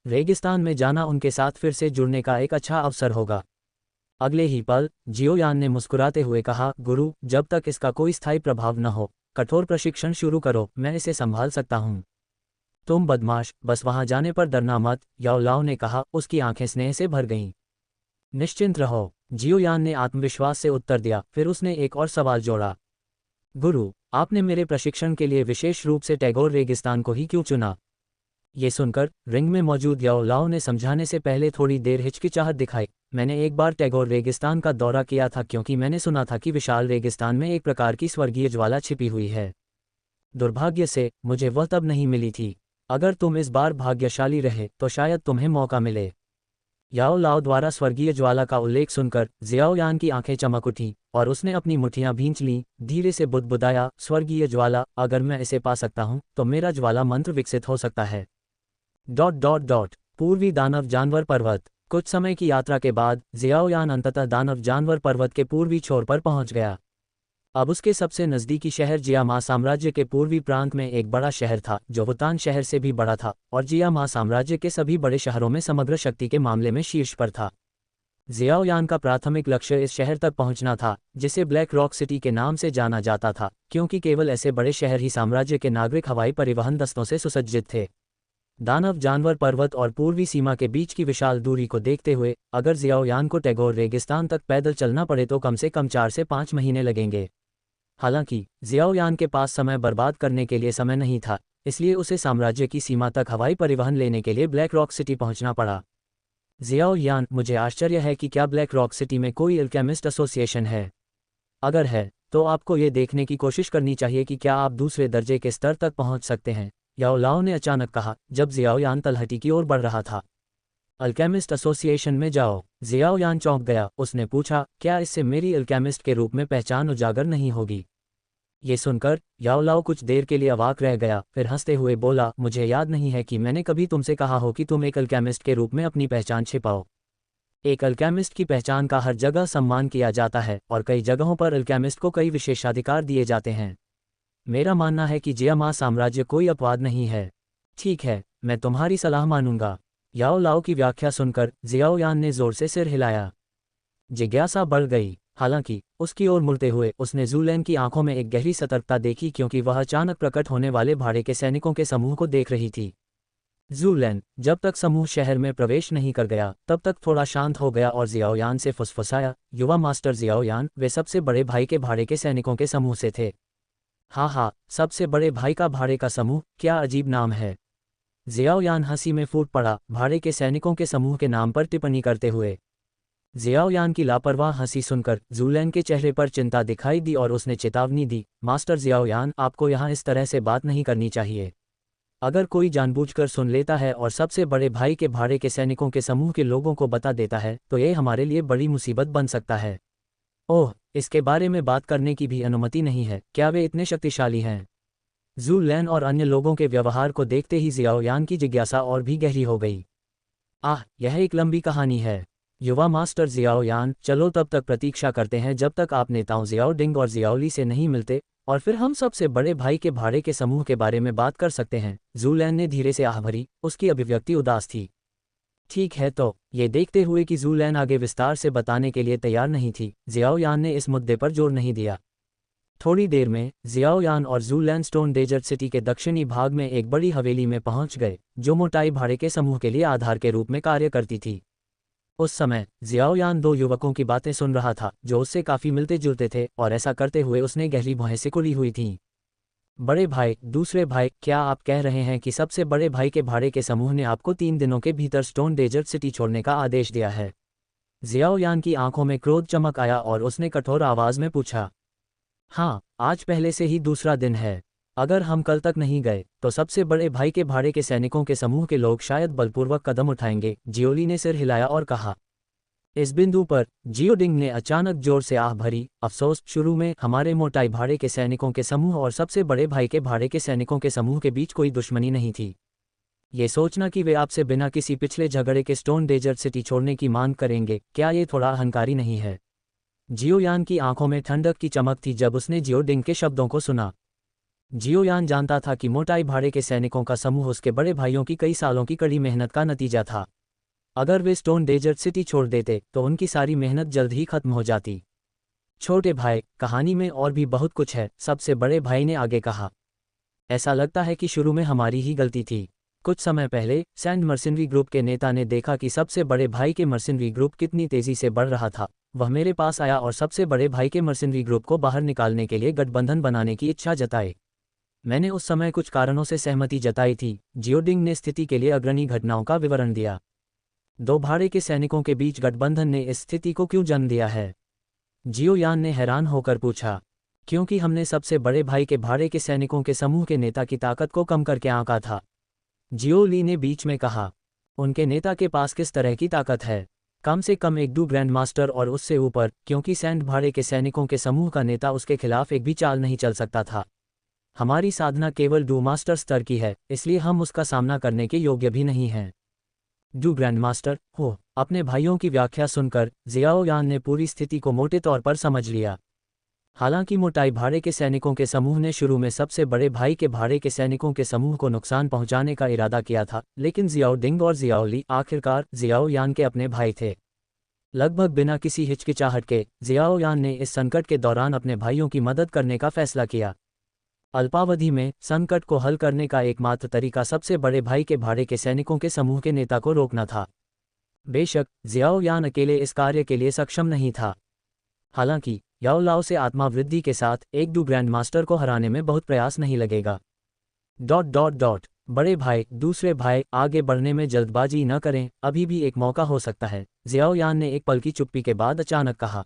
रेगिस्तान में जाना उनके साथ फिर से जुड़ने का एक अच्छा अवसर होगा। अगले ही पल जियोयान ने मुस्कुराते हुए कहा, गुरु, जब तक इसका कोई स्थायी प्रभाव न हो, कठोर प्रशिक्षण शुरू करो, मैं इसे संभाल सकता हूँ। तुम बदमाश, बस वहां जाने पर डरना मत, याओ लाओ ने कहा। उसकी आंखें स्नेह से भर गईं। निश्चिंत रहो, जियोयान ने आत्मविश्वास से उत्तर दिया। फिर उसने एक और सवाल जोड़ा, गुरु, आपने मेरे प्रशिक्षण के लिए विशेष रूप से टैगोर रेगिस्तान को ही क्यों चुना? ये सुनकर रिंग में मौजूद याओ लाओ ने समझाने से पहले थोड़ी देर हिचकिचाहट दिखाई। मैंने एक बार टैगोर रेगिस्तान का दौरा किया था क्योंकि मैंने सुना था कि विशाल रेगिस्तान में एक प्रकार की स्वर्गीय ज्वाला छिपी हुई है। दुर्भाग्य से मुझे वह तब नहीं मिली थी। अगर तुम इस बार भाग्यशाली रहे तो शायद तुम्हें मौका मिले। याओ लाओ द्वारा स्वर्गीय ज्वाला का उल्लेख सुनकर जियाओयान की आंखें चमक उठीं और उसने अपनी मुट्ठियां भींच लीं। धीरे से बुदबुदाया, स्वर्गीय ज्वाला, अगर मैं इसे पा सकता हूं तो मेरा ज्वाला मंत्र विकसित हो सकता है। पूर्वी दानव जानवर पर्वत। कुछ समय की यात्रा के बाद जियाओयान अंततः दानव जानवर पर्वत के पूर्वी छोर पर पहुंच गया। अब उसके सबसे नज़दीकी शहर जियामा साम्राज्य के पूर्वी प्रांत में एक बड़ा शहर था जो वुतान शहर से भी बड़ा था और जियामा साम्राज्य के सभी बड़े शहरों में समग्र शक्ति के मामले में शीर्ष पर था। जियाओयान का प्राथमिक लक्ष्य इस शहर तक पहुंचना था जिसे ब्लैक रॉक सिटी के नाम से जाना जाता था, क्योंकि केवल ऐसे बड़े शहर ही साम्राज्य के नागरिक हवाई परिवहन दस्तों से सुसज्जित थे। दानव जानवर पर्वत और पूर्वी सीमा के बीच की विशाल दूरी को देखते हुए अगर जियाओयान को टैगोर रेगिस्तान तक पैदल चलना पड़े तो कम से कम 4 से 5 महीने लगेंगे। हालांकि जियाओयान के पास समय बर्बाद करने के लिए समय नहीं था, इसलिए उसे साम्राज्य की सीमा तक हवाई परिवहन लेने के लिए ब्लैक रॉक सिटी पहुंचना पड़ा। जियाओयान, मुझे आश्चर्य है कि क्या ब्लैक रॉक सिटी में कोई अल्केमिस्ट एसोसिएशन है? अगर है तो आपको ये देखने की कोशिश करनी चाहिए कि क्या आप दूसरे दर्जे के स्तर तक पहुंच सकते हैं, याओ लाओ ने अचानक कहा जब जियाओयान तलहटी की ओर बढ़ रहा था। अल्केमिस्ट एसोसिएशन में जाओ। जियाओयान चौंक गया। उसने पूछा, क्या इससे मेरी अल्केमिस्ट के रूप में पहचान उजागर नहीं होगी? ये सुनकर याओ लाओ कुछ देर के लिए अवाक रह गया, फिर हंसते हुए बोला, मुझे याद नहीं है कि मैंने कभी तुमसे कहा हो कि तुम एक अल्केमिस्ट के रूप में अपनी पहचान छिपाओ। एक अल्केमिस्ट की पहचान का हर जगह सम्मान किया जाता है और कई जगहों पर अल्केमिस्ट को कई विशेषाधिकार दिए जाते हैं। मेरा मानना है कि जियामा साम्राज्य कोई अपवाद नहीं है। ठीक है, मैं तुम्हारी सलाह मानूंगा। याओ लाओ की व्याख्या सुनकर जियाओयान ने जोर से सिर हिलाया। जिज्ञासा बढ़ गई। हालांकि उसकी ओर मुड़ते हुए उसने ज़ूलैन की आंखों में एक गहरी सतर्कता देखी, क्योंकि वह अचानक प्रकट होने वाले भाड़े के सैनिकों के समूह को देख रही थी। ज़ूलैन जब तक समूह शहर में प्रवेश नहीं कर गया तब तक थोड़ा शांत हो गया और जियाओयान से फुसफुसाया, युवा मास्टर जियाओयान, वे सबसे बड़े भाई के भाड़े के सैनिकों के समूह से थे। हाँ, सबसे बड़े भाई का भाड़े का समूह, क्या अजीब नाम है। जियाओयान हंसी में फूट पड़ा, भाड़े के सैनिकों के समूह के नाम पर टिप्पणी करते हुए। जियाओयान की लापरवाह हंसी सुनकर ज़ूलैन के चेहरे पर चिंता दिखाई दी और उसने चेतावनी दी, मास्टर जियाओयान, आपको यहाँ इस तरह से बात नहीं करनी चाहिए। अगर कोई जानबूझकर सुन लेता है और सबसे बड़े भाई के भाड़े के सैनिकों के समूह के लोगों को बता देता है तो ये हमारे लिए बड़ी मुसीबत बन सकता है। ओह, इसके बारे में बात करने की भी अनुमति नहीं है। क्या वे इतने शक्तिशाली हैं? जू लैन और अन्य लोगों के व्यवहार को देखते ही जियाओ यान की जिज्ञासा और भी गहरी हो गई। यह एक लंबी कहानी है। युवा मास्टर जियाओ यान, चलो तब तक प्रतीक्षा करते हैं जब तक आप नेताओं जियाओ डिंग और जियाओली से नहीं मिलते, और फिर हम सबसे बड़े भाई के भाड़े के समूह के बारे में बात कर सकते हैं। जू लैन ने धीरे से आह भरी, उसकी अभिव्यक्ति उदास थी। ठीक है, तो ये देखते हुए कि जू लैन आगे विस्तार से बताने के लिए तैयार नहीं थी, जियाओ यान ने इस मुद्दे पर जोर नहीं दिया। थोड़ी देर में जियाओ यान और जू लैन स्टोन डेजर्ट सिटी के दक्षिणी भाग में एक बड़ी हवेली में पहुंच गए, जो मोटाई भाड़े के समूह के लिए आधार के रूप में कार्य करती थी। उस समय जियाओ यान दो युवकों की बातें सुन रहा था जो उससे काफी मिलते जुलते थे, और ऐसा करते हुए उसने गहरी भौहें सिकुड़ी हुई थीं। बड़े भाई, दूसरे भाई, क्या आप कह रहे हैं कि सबसे बड़े भाई के भाड़े के समूह ने आपको 3 दिनों के भीतर स्टोन डेजर्ट सिटी छोड़ने का आदेश दिया है? जियाओ यान की आंखों में क्रोध चमक आया और उसने कठोर आवाज में पूछा। हाँ, आज पहले से ही दूसरा दिन है। अगर हम कल तक नहीं गए तो सबसे बड़े भाई के भाड़े के सैनिकों के समूह के लोग शायद बलपूर्वक कदम उठाएंगे। जियोली ने सिर हिलाया और कहा। इस बिंदु पर जियोडिंग ने अचानक जोर से आह भरी। अफसोस, शुरू में हमारे मोटाई भाड़े के सैनिकों के समूह और सबसे बड़े भाई के भाड़े के सैनिकों के समूह के बीच कोई दुश्मनी नहीं थी। ये सोचना कि वे आपसे बिना किसी पिछले झगड़े के स्टोन डेजर्ट सिटी छोड़ने की मांग करेंगे, क्या ये थोड़ा अहंकारी नहीं है? जियोयान की आंखों में ठंडक की चमक थी जब उसने जियोडिंग के शब्दों को सुना। जियोयान जानता था कि मोटाई भाड़े के सैनिकों का समूह उसके बड़े भाइयों की कई सालों की कड़ी मेहनत का नतीजा था। अगर वे स्टोन डेजर्ट सिटी छोड़ देते तो उनकी सारी मेहनत जल्द ही खत्म हो जाती। छोटे भाई, कहानी में और भी बहुत कुछ है, सबसे बड़े भाई ने आगे कहा। ऐसा लगता है कि शुरू में हमारी ही गलती थी। कुछ समय पहले सैंड मर्सिनरी ग्रुप के नेता ने देखा कि सबसे बड़े भाई के मर्सिनरी ग्रुप कितनी तेजी से बढ़ रहा था। वह मेरे पास आया और सबसे बड़े भाई के मर्सिनरी ग्रुप को बाहर निकालने के लिए गठबंधन बनाने की इच्छा जताई। मैंने उस समय कुछ कारणों से सहमति जताई थी। जियोडिंग ने स्थिति के लिए अग्रणी घटनाओं का विवरण दिया। दो भाड़े के सैनिकों के बीच गठबंधन ने इस स्थिति को क्यों जन्म दिया है? जियोयान ने हैरान होकर पूछा। क्योंकि हमने सबसे बड़े भाई के भाड़े के सैनिकों के समूह के नेता की ताकत को कम करके आंका था, जियोली ने बीच में कहा। उनके नेता के पास किस तरह की ताकत है? कम से कम एक डू ग्रैंड मास्टर और उससे ऊपर, क्योंकि सैंड भाड़े के सैनिकों के समूह का नेता उसके खिलाफ एक भी चाल नहीं चल सकता था। हमारी साधना केवल डू मास्टर स्तर की है, इसलिए हम उसका सामना करने के योग्य भी नहीं हैं। डू ग्रैंड मास्टर हो? अपने भाइयों की व्याख्या सुनकर जियाओ यान ने पूरी स्थिति को मोटे तौर पर समझ लिया। हालांकि मोटाई भाड़े के सैनिकों के समूह ने शुरू में सबसे बड़े भाई के भाड़े के सैनिकों के समूह को नुकसान पहुंचाने का इरादा किया था, लेकिन जियाओ डिंग और जियाओली आखिरकार जियाओ यान के अपने भाई थे। लगभग बिना किसी हिचकिचाहट के जियाओ यान ने इस संकट के दौरान अपने भाइयों की मदद करने का फैसला किया। अल्पावधि में संकट को हल करने का एकमात्र तरीका सबसे बड़े भाई के भाड़े के सैनिकों के समूह के नेता को रोकना था। बेशक जियाओ यान अकेले इस कार्य के लिए सक्षम नहीं था। हालांकि याओ लाओ से आत्मा वृद्धि के साथ एक डू ग्रैंड मास्टर को हराने में बहुत प्रयास नहीं लगेगा। ... बड़े भाई, दूसरे भाई, आगे बढ़ने में जल्दबाजी न करें, अभी भी एक मौका हो सकता है, जियाओ यान ने एक पल की चुप्पी के बाद अचानक कहा।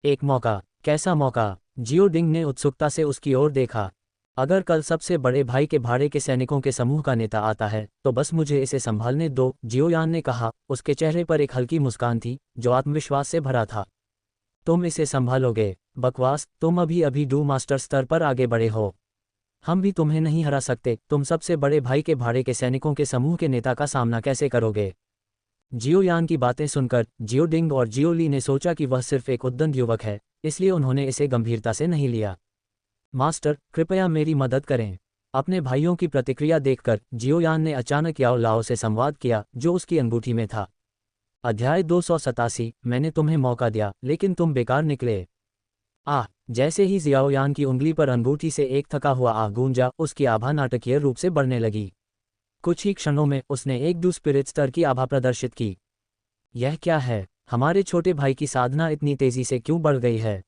एक मौका? कैसा मौका? जियोडिंग ने उत्सुकता से उसकी ओर देखा। अगर कल सबसे बड़े भाई के भाड़े के सैनिकों के समूह का नेता आता है तो बस मुझे इसे संभालने दो, जियोयान ने कहा। उसके चेहरे पर एक हल्की मुस्कान थी जो आत्मविश्वास से भरा था। तुम इसे संभालोगे? बकवास, तुम अभी अभी डू मास्टर स्तर पर आगे बढ़े हो। हम भी तुम्हें नहीं हरा सकते। तुम सबसे बड़े भाई के भाड़े के सैनिकों के समूह के नेता का सामना कैसे करोगे? जियोयान की बातें सुनकर जियोडिंग और जियोली ने सोचा कि वह सिर्फ एक उद्दंड युवक है, इसलिए उन्होंने इसे गंभीरता से नहीं लिया। मास्टर, कृपया मेरी मदद करें। अपने भाइयों की प्रतिक्रिया देखकर जियोयान ने अचानक याओ लाओ से संवाद किया, जो उसकी अंगूठी में था। अध्याय 287। मैंने तुम्हें मौका दिया लेकिन तुम बेकार निकले। जैसे ही जियाओयान की उंगली पर अंगूठी से एक थका हुआ आह गूंजा, उसकी आभा नाटकीय रूप से बढ़ने लगी। कुछ ही क्षणों में उसने एक डू स्पिरिट स्तर की आभा प्रदर्शित की। यह क्या है? हमारे छोटे भाई की साधना इतनी तेजी से क्यों बढ़ गई है?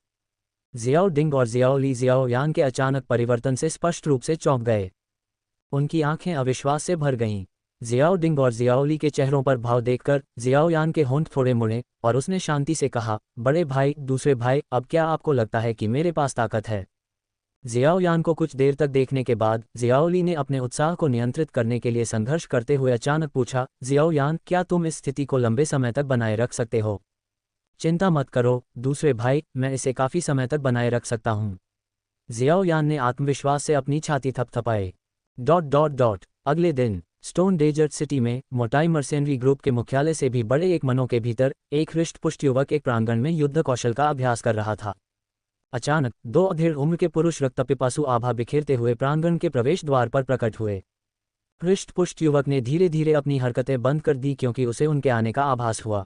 जियाओ डिंग और जियाओली जियाओयान के अचानक परिवर्तन से स्पष्ट रूप से चौंक गए। उनकी आंखें अविश्वास से भर गईं। जियाओ डिंग और जियाओली के चेहरों पर भाव देखकर जियाओयान के होंठ थोड़े मुड़े और उसने शांति से कहा, बड़े भाई, दूसरे भाई, अब क्या आपको लगता है कि मेरे पास ताकत है? जियाओयान को कुछ देर तक देखने के बाद जियाओली ने अपने उत्साह को नियंत्रित करने के लिए संघर्ष करते हुए अचानक पूछा, जियाओयान, क्या तुम इस स्थिति को लंबे समय तक बनाए रख सकते हो? चिंता मत करो दूसरे भाई, मैं इसे काफी समय तक बनाए रख सकता हूँ। जियाओ यान ने आत्मविश्वास से अपनी छाती थपथपाई। अगले दिन स्टोन डेजर्ट सिटी में मोटाई मर्सेनरी ग्रुप के मुख्यालय से भी बड़े एक मनों के भीतर एक हृष्ट-पुष्ट युवक एक प्रांगण में युद्ध कौशल का अभ्यास कर रहा था। अचानक दो अधेड़ उम्र के पुरुष रक्तपिपासु आभा बिखेरते हुए प्रांगण के प्रवेश द्वार पर प्रकट हुए। हृष्ट-पुष्ट युवक ने धीरे धीरे अपनी हरकतें बंद कर दी क्योंकि उसे उनके आने का आभास हुआ।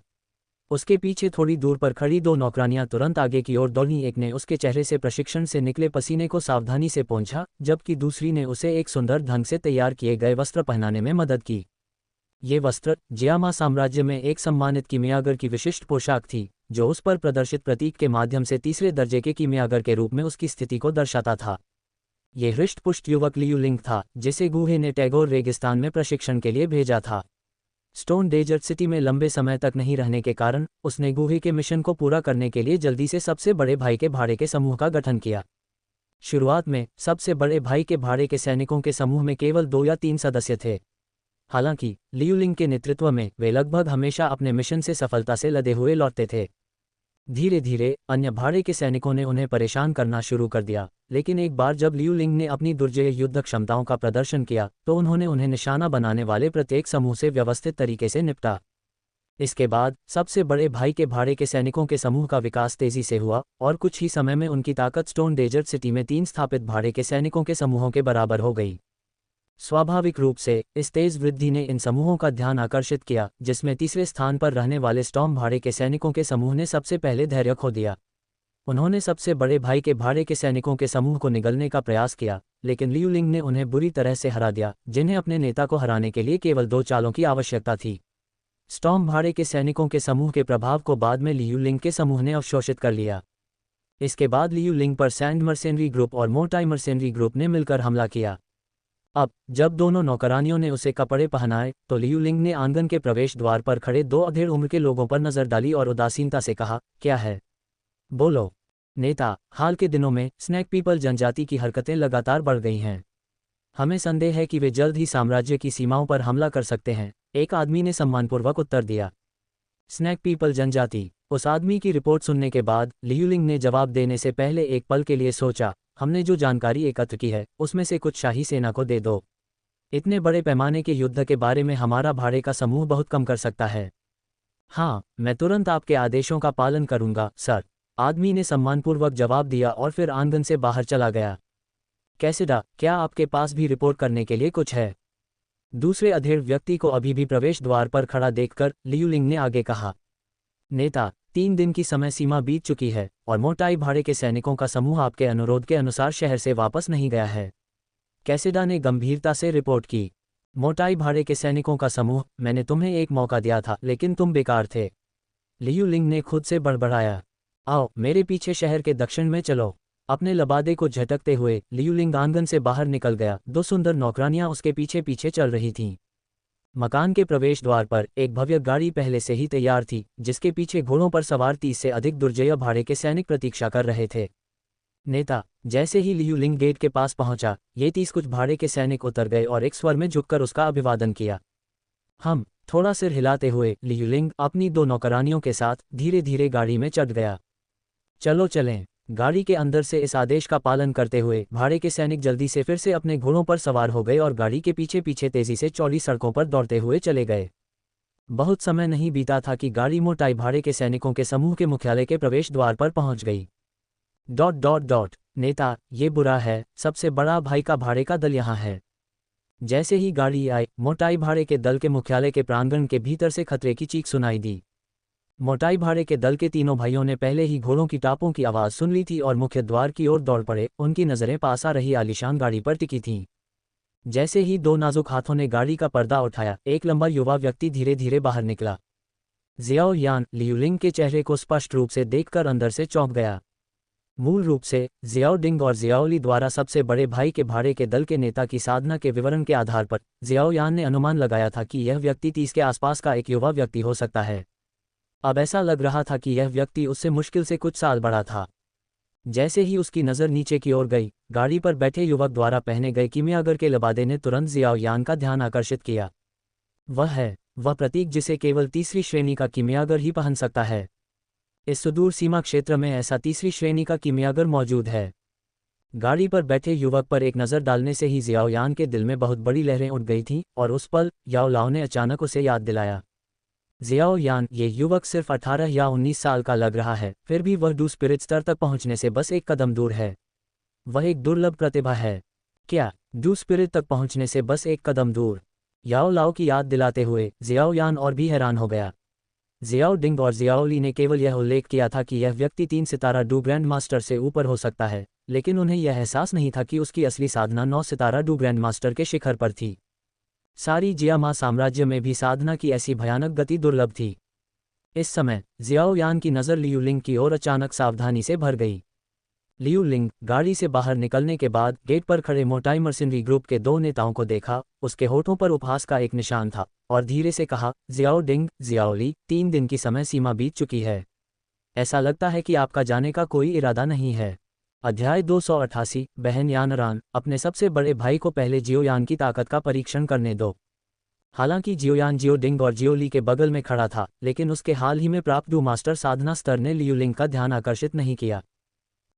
उसके पीछे थोड़ी दूर पर खड़ी दो नौकरानियां तुरंत आगे की ओर दौड़ीं। एक ने उसके चेहरे से प्रशिक्षण से निकले पसीने को सावधानी से पोंछा, जबकि दूसरी ने उसे एक सुंदर ढंग से तैयार किए गए वस्त्र पहनाने में मदद की। ये वस्त्र जियामा साम्राज्य में एक सम्मानित कीमियागर की विशिष्ट पोशाक थी, जो उस पर प्रदर्शित प्रतीक के माध्यम से तीसरे दर्जे के कीमियागर के रूप में उसकी स्थिति को दर्शाता था। ये हृष्ट-पुष्ट युवक लियू लिंग था, जिसे गुहे ने टैगोर रेगिस्तान में प्रशिक्षण के लिए भेजा था। स्टोन डेजर्ट सिटी में लंबे समय तक नहीं रहने के कारण उसने गुहे के मिशन को पूरा करने के लिए जल्दी से सबसे बड़े भाई के भाड़े के समूह का गठन किया। शुरुआत में सबसे बड़े भाई के भाड़े के सैनिकों के समूह में केवल 2 या 3 सदस्य थे। हालांकि लियू लिंग के नेतृत्व में वे लगभग हमेशा अपने मिशन से सफलता से लदे हुए लौटते थे। धीरे धीरे अन्य भाड़े के सैनिकों ने उन्हें परेशान करना शुरू कर दिया, लेकिन एक बार जब लियू लिंग ने अपनी दुर्जेय युद्ध क्षमताओं का प्रदर्शन किया तो उन्होंने उन्हें निशाना बनाने वाले प्रत्येक समूह से व्यवस्थित तरीके से निपटा। इसके बाद सबसे बड़े भाई के भाड़े के सैनिकों के समूह का विकास तेजी से हुआ और कुछ ही समय में उनकी ताकत स्टोन डेजर्ट सिटी में 3 स्थापित भाड़े के सैनिकों के समूहों के बराबर हो गई। स्वाभाविक रूप से इस तेज वृद्धि ने इन समूहों का ध्यान आकर्षित किया, जिसमें तीसरे स्थान पर रहने वाले स्टॉर्म भाड़े के सैनिकों के समूह ने सबसे पहले धैर्य खो दिया। उन्होंने सबसे बड़े भाई के भाड़े के सैनिकों के समूह को निगलने का प्रयास किया, लेकिन लियू लिंग ने उन्हें बुरी तरह से हरा दिया, जिन्हें अपने नेता को हराने के लिए केवल 2 चालों की आवश्यकता थी। स्टॉर्म भाड़े के सैनिकों के समूह के प्रभाव को बाद में लियू लिंग के समूह ने अवशोषित कर लिया। इसके बाद लियू लिंग पर सैंड मर्सेनरी ग्रुप और मोटाई मर्सेनरी ग्रुप ने मिलकर हमला किया। अब जब दोनों नौकरानियों ने उसे कपड़े पहनाए तो लियू लिंग ने आंगन के प्रवेश द्वार पर खड़े 2 अधेड़ उम्र के लोगों पर नजर डाली और उदासीनता से कहा, क्या है? बोलो। नेता, हाल के दिनों में स्नैक पीपल जनजाति की हरकतें लगातार बढ़ गई हैं। हमें संदेह है कि वे जल्द ही साम्राज्य की सीमाओं पर हमला कर सकते हैं, एक आदमी ने सम्मानपूर्वक उत्तर दिया। स्नैक पीपल जनजाति। उस आदमी की रिपोर्ट सुनने के बाद लियू लिंग ने जवाब देने से पहले एक पल के लिए सोचा, हमने जो जानकारी एकत्र की है उसमें से कुछ शाही सेना को दे दो। इतने बड़े पैमाने के युद्ध के बारे में हमारा भाड़े का समूह बहुत कम कर सकता है। हाँ, मैं तुरंत आपके आदेशों का पालन करूंगा, सर, आदमी ने सम्मानपूर्वक जवाब दिया और फिर आंगन से बाहर चला गया। कैसिडा, क्या आपके पास भी रिपोर्ट करने के लिए कुछ है? दूसरे अधेड़ व्यक्ति को अभी भी प्रवेश द्वार पर खड़ा देखकर लियू लिंग ने आगे कहा। नेता, 3 दिन की समय सीमा बीत चुकी है और मोटाई भाड़े के सैनिकों का समूह आपके अनुरोध के अनुसार शहर से वापस नहीं गया है। कैसिडा ने गंभीरता से रिपोर्ट की। मोटाई भाड़े के सैनिकों का समूह, मैंने तुम्हें एक मौका दिया था लेकिन तुम बेकार थे। लियू लिंग ने खुद से बड़बड़ाया। आओ मेरे पीछे शहर के दक्षिण में चलो। अपने लबादे को झटकते हुए लियू लिंग आंगन से बाहर निकल गया। 2 सुंदर नौकरानियां उसके पीछे पीछे चल रही थीं। मकान के प्रवेश द्वार पर एक भव्य गाड़ी पहले से ही तैयार थी, जिसके पीछे घोड़ों पर सवार 30 से अधिक दुर्जेय भाड़े के सैनिक प्रतीक्षा कर रहे थे। नेता, जैसे ही लियू लिंग गेट के पास पहुंचा, ये 30 कुछ भाड़े के सैनिक उतर गए और एक स्वर में झुककर उसका अभिवादन किया। हम थोड़ा सिर हिलाते हुए लियू लिंग अपनी 2 नौकरानियों के साथ धीरे धीरे गाड़ी में चढ़ गया। चलो चलें। गाड़ी के अंदर से इस आदेश का पालन करते हुए भाड़े के सैनिक जल्दी से फिर से अपने घोड़ों पर सवार हो गए और गाड़ी के पीछे पीछे तेजी से चौड़ी सड़कों पर दौड़ते हुए चले गए। बहुत समय नहीं बीता था कि गाड़ी मोटाई भाड़े के सैनिकों के समूह के मुख्यालय के प्रवेश द्वार पर पहुंच गई। नेता, ये बुरा है, सबसे बड़ा भाई का भाड़े का दल यहाँ है। जैसे ही गाड़ी आई, मोटाई भाड़े के दल के मुख्यालय के प्रांगण के भीतर से खतरे की चीख सुनाई दी। मोटाई भाड़े के दल के तीनों भाइयों ने पहले ही घोड़ों की टापों की आवाज़ सुन ली थी और मुख्य द्वार की ओर दौड़ पड़े। उनकी नज़रें पास आ रही आलीशान गाड़ी पर टिकी थीं। जैसे ही 2 नाजुक हाथों ने गाड़ी का पर्दा उठाया, एक लंबा युवा व्यक्ति धीरे धीरे बाहर निकला। जियाओ यान लियू लिंग के चेहरे को स्पष्ट रूप से देखकर अंदर से चौंक गया। मूल रूप से जियाओ डिंग और जियाओली द्वारा सबसे बड़े भाई के भाड़े के दल के नेता की साधना के विवरण के आधार पर जियाओ यान ने अनुमान लगाया था कि यह व्यक्ति 30 के आसपास का एक युवा व्यक्ति हो सकता है। अब ऐसा लग रहा था कि यह व्यक्ति उससे मुश्किल से कुछ साल बड़ा था। जैसे ही उसकी नज़र नीचे की ओर गई, गाड़ी पर बैठे युवक द्वारा पहने गए कीमियागर के लबादे ने तुरंत जियाओ यान का ध्यान आकर्षित किया। वह प्रतीक जिसे केवल तीसरी श्रेणी का कीमियागर ही पहन सकता है। इस सुदूर सीमा क्षेत्र में ऐसा तीसरी श्रेणी का कीमियागर मौजूद है। गाड़ी पर बैठे युवक पर एक नज़र डालने से ही जियाओ यान के दिल में बहुत बड़ी लहरें उठ गई थीं और उस पल याओ लाओ ने अचानक उसे याद दिलाया। जियाओ यान, ये युवक सिर्फ 18 या 19 साल का लग रहा है, फिर भी वह डू स्पिरिट स्तर तक पहुंचने से बस एक कदम दूर है। वह एक दुर्लभ प्रतिभा है। क्या डू स्पिरिट तक पहुंचने से बस एक कदम दूर? याओ लाओ की याद दिलाते हुए जियाओ यान और भी हैरान हो गया। जियाओ डिंग और जियाओ ली ने केवल यह उल्लेख किया था कि यह व्यक्ति 3 सितारा डू ग्रैंड मास्टर से ऊपर हो सकता है, लेकिन उन्हें यह एहसास नहीं था कि उसकी असली साधना 9 सितारा डू ग्रैंड मास्टर के शिखर पर थी। सारी जियामा साम्राज्य में भी साधना की ऐसी भयानक गति दुर्लभ थी। इस समय जियाओ यान की नज़र लियू लिंग की ओर अचानक सावधानी से भर गई। लियू लिंग गाड़ी से बाहर निकलने के बाद गेट पर खड़े मोटाई मर्सिनरी ग्रुप के 2 नेताओं को देखा। उसके होठों पर उपहास का एक निशान था और धीरे से कहा, जियाओ डिंग, जियाओ ली, 3 दिन की समय सीमा बीत चुकी है। ऐसा लगता है कि आपका जाने का कोई इरादा नहीं है। अध्याय 288। बहन यानरान, अपने सबसे बड़े भाई को पहले जियोयान की ताकत का परीक्षण करने दो। हालांकि जियोयान जियो डिंग और जियो ली के बगल में खड़ा था, लेकिन उसके हाल ही में प्राप्त डू मास्टर साधना स्तर ने लियू लिंग का ध्यान आकर्षित नहीं किया।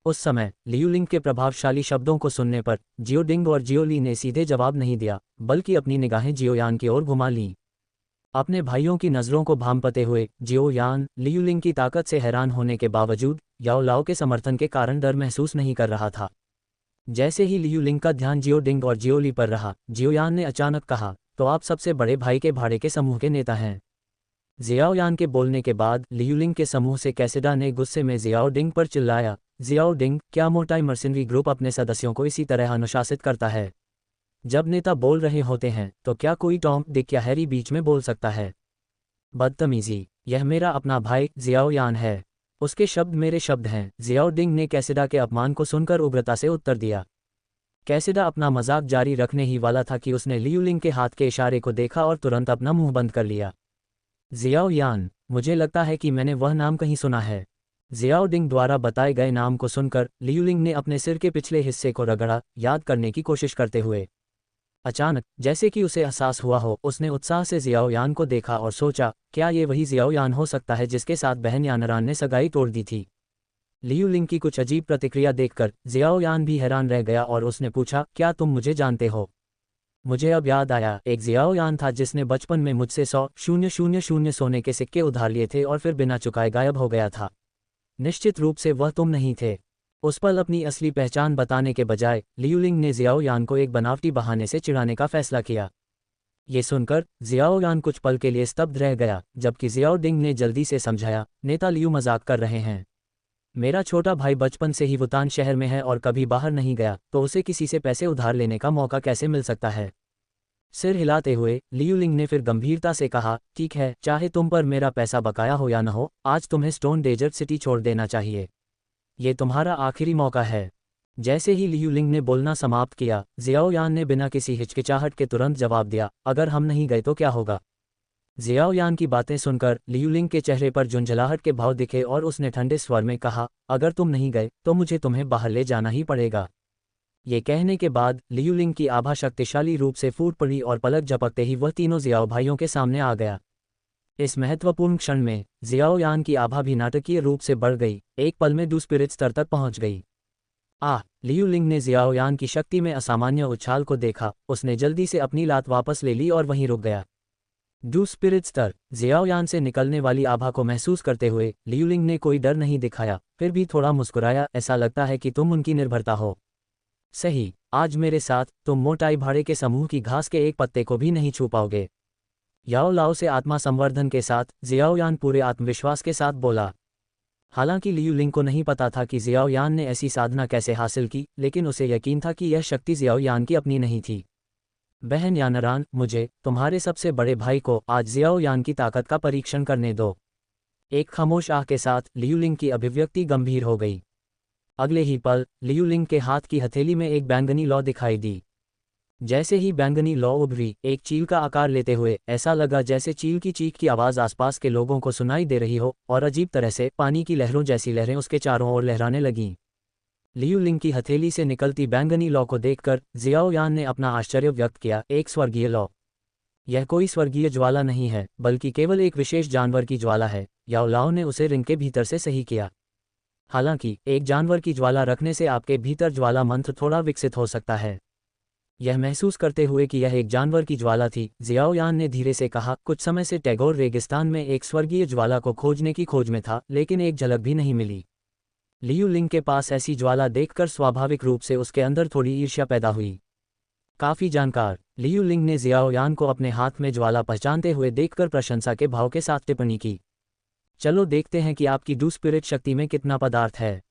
उस समय लियू लिंग के प्रभावशाली शब्दों को सुनने पर जियो डिंग और जियो ली ने सीधे जवाब नहीं दिया, बल्कि अपनी निगाहें जियोयान की ओर घुमा लीं। अपने भाइयों की नज़रों को भांपते हुए जियोयान लियू लिंग की ताकत से हैरान होने के बावजूद याओ लाओ के समर्थन के कारण डर महसूस नहीं कर रहा था। जैसे ही लियू लिंग का ध्यान जियो डिंग और जियो ली पर रहा, जियोयान ने अचानक कहा, तो आप सबसे बड़े भाई के भाड़े के समूह के नेता हैं। जियाओ यान के बोलने के बाद लियू लिंग के समूह से कैसिडा ने गुस्से में जियाओ डिंग पर चिल्लाया, जियाओ डिंग, क्या मोटाई मर्सिनरी ग्रुप अपने सदस्यों को इसी तरह अनुशासित करता है? जब नेता बोल रहे होते हैं तो क्या कोई टॉम, डिक या हैरी बीच में बोल सकता है? बदतमीजी! यह मेरा अपना भाई जियाओ यान है। उसके शब्द मेरे शब्द हैं। जियाओ डिंग ने कैसिडा के अपमान को सुनकर उग्रता से उत्तर दिया। कैसिडा अपना मजाक जारी रखने ही वाला था कि उसने लियू लिंग के हाथ के इशारे को देखा और तुरंत अपना मुंह बंद कर लिया। जियाओ यान, मुझे लगता है कि मैंने वह नाम कहीं सुना है। जियाओ डिंग द्वारा बताए गए नाम को सुनकर लियू लिंग ने अपने सिर के पिछले हिस्से को रगड़ा, याद करने की कोशिश करते हुए। अचानक, जैसे कि उसे एहसास हुआ हो, उसने उत्साह से जियाओ यान को देखा और सोचा, क्या ये वही जियाओ यान हो सकता है जिसके साथ बहन यानरान ने सगाई तोड़ दी थी? लियू लिंग की कुछ अजीब प्रतिक्रिया देखकर जियाओ यान भी हैरान रह गया और उसने पूछा, क्या तुम मुझे जानते हो? मुझे अब याद आया, एक जियाओ यान था जिसने बचपन में मुझसे 100,000 सोने के सिक्के उधार लिए थे और फिर बिना चुकाए गायब हो गया था। निश्चित रूप से वह तुम नहीं थे। उस पल अपनी असली पहचान बताने के बजाय लियू लिंग ने जियाओ यान को एक बनावटी बहाने से चिढ़ाने का फैसला किया। ये सुनकर जियाओ यान कुछ पल के लिए स्तब्ध रह गया, जबकि जियाओ डिंग ने जल्दी से समझाया, नेता लियू मजाक कर रहे हैं। मेरा छोटा भाई बचपन से ही वुतान शहर में है और कभी बाहर नहीं गया, तो उसे किसी से पैसे उधार लेने का मौका कैसे मिल सकता है? सिर हिलाते हुए लियू लिंग ने फिर गंभीरता से कहा, ठीक है, चाहे तुम पर मेरा पैसा बकाया हो या न हो, आज तुम्हें स्टोन डेजर्ट सिटी छोड़ देना चाहिए। ये तुम्हारा आखिरी मौका है। जैसे ही लियू लिंग ने बोलना समाप्त किया, जियाओ यान ने बिना किसी हिचकिचाहट के तुरंत जवाब दिया, अगर हम नहीं गए तो क्या होगा? जियाओ यान की बातें सुनकर लियू लिंग के चेहरे पर झुंझलाहट के भाव दिखे और उसने ठंडे स्वर में कहा, अगर तुम नहीं गए तो मुझे तुम्हें बाहर ले जाना ही पड़ेगा। ये कहने के बाद लियू लिंग की आभा शक्तिशाली रूप से फूट पड़ी और पलक झपकते ही वह तीनों जियाओ भाइयों के सामने आ गया। इस महत्वपूर्ण क्षण में जियाओ यान की आभा भी नाटकीय रूप से बढ़ गई, एक पल में डू स्पिरिट स्तर तक पहुंच गई। लियू लिंग ने जियाओ यान की शक्ति में असामान्य उछाल को देखा, उसने जल्दी से अपनी लात वापस ले ली और वहीं रुक गया। डू स्पिरिट स्तर, जियाओ यान से निकलने वाली आभा को महसूस करते हुए लियू लिंग ने कोई डर नहीं दिखाया, फिर भी थोड़ा मुस्कुराया, ऐसा लगता है कि तुम उनकी निर्भरता हो। सही, आज मेरे साथ तुम मोटाई भाड़े के समूह की घास के एक पत्ते को भी नहीं छू पाओगे। याओ लाओ से आत्मा संवर्धन के साथ जियाओ यान पूरे आत्मविश्वास के साथ बोला। हालांकि लियू लिंग को नहीं पता था कि जियाओ यान ने ऐसी साधना कैसे हासिल की, लेकिन उसे यकीन था कि यह शक्ति जियाओ यान की अपनी नहीं थी। बहन यानरान, मुझे, तुम्हारे सबसे बड़े भाई को, आज जियाओ यान की ताकत का परीक्षण करने दो। एक खामोश आह के साथ लियू लिंग की अभिव्यक्ति गंभीर हो गई। अगले ही पल लियू लिंग के हाथ की हथेली में एक बैंगनी लौ दिखाई दी। जैसे ही बैंगनी लौ उभरी, एक चील का आकार लेते हुए ऐसा लगा जैसे चील की चीख की आवाज़ आसपास के लोगों को सुनाई दे रही हो, और अजीब तरह से पानी की लहरों जैसी लहरें उसके चारों ओर लहराने लगीं। लियू लिंग की हथेली से निकलती बैंगनी लौ को देखकर जियाओ यान ने अपना आश्चर्य व्यक्त किया, एक स्वर्गीय लौ। यह कोई स्वर्गीय ज्वाला नहीं है, बल्कि केवल एक विशेष जानवर की ज्वाला है। याओ लाओ ने उसे रिंग के भीतर से सही किया। हालांकि एक जानवर की ज्वाला रखने से आपके भीतर ज्वाला मंत्र थोड़ा विकसित हो सकता है। यह महसूस करते हुए कि यह एक जानवर की ज्वाला थी, जियाओयान ने धीरे से कहा, कुछ समय से टैगोर रेगिस्तान में एक स्वर्गीय ज्वाला को खोजने की खोज में था, लेकिन एक झलक भी नहीं मिली। लियू लिंग के पास ऐसी ज्वाला देखकर स्वाभाविक रूप से उसके अंदर थोड़ी ईर्ष्या पैदा हुई। काफी जानकार। लियू लिंग ने जियाओयान को अपने हाथ में ज्वाला पहचानते हुए देखकर प्रशंसा के भाव के साथ टिप्पणी की। चलो देखते हैं कि आपकी डू स्पिरिट शक्ति में कितना पदार्थ है।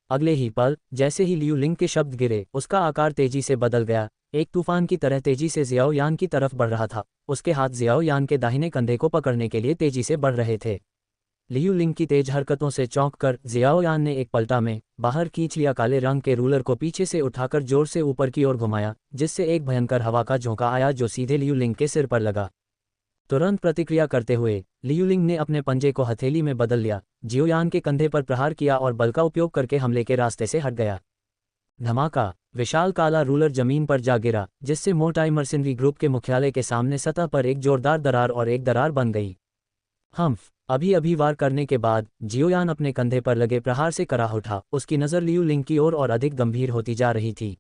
अगले ही पल, जैसे ही लियू लिंग के शब्द गिरे, उसका आकार तेजी से बदल गया। एक तूफान की तरह तेजी से जियाओयान की तरफ बढ़ रहा था। उसके हाथ जियाओयान के दाहिने कंधे को पकड़ने के लिए तेजी से बढ़ रहे थे। लियू लिंग की तेज हरकतों से चौंक कर जियाओयान ने एक पलटा में बाहर खींच लिया। काले रंग के रूलर को पीछे से उठाकर जोर से ऊपर की ओर घुमाया, जिससे एक भयंकर हवा का झोंका आया जो सीधे लियू लिंग के सिर पर लगा। तुरंत प्रतिक्रिया करते हुए लियू लिंग ने अपने पंजे को हथेली में बदल लिया, जियाओयान के कंधे पर प्रहार किया और बल का उपयोग करके हमले के रास्ते से हट गया। धमाका! विशाल काला रूलर जमीन पर जा गिरा, जिससे मोटाई मर्सिनरी ग्रुप के मुख्यालय के सामने सतह पर एक जोरदार दरार और एक दरार बन गई। अभी अभी वार करने के बाद जियाओयान अपने कंधे पर लगे प्रहार से कराह उठा। उसकी नज़र लियू लिंग की ओर और अधिक गंभीर होती जा रही थी।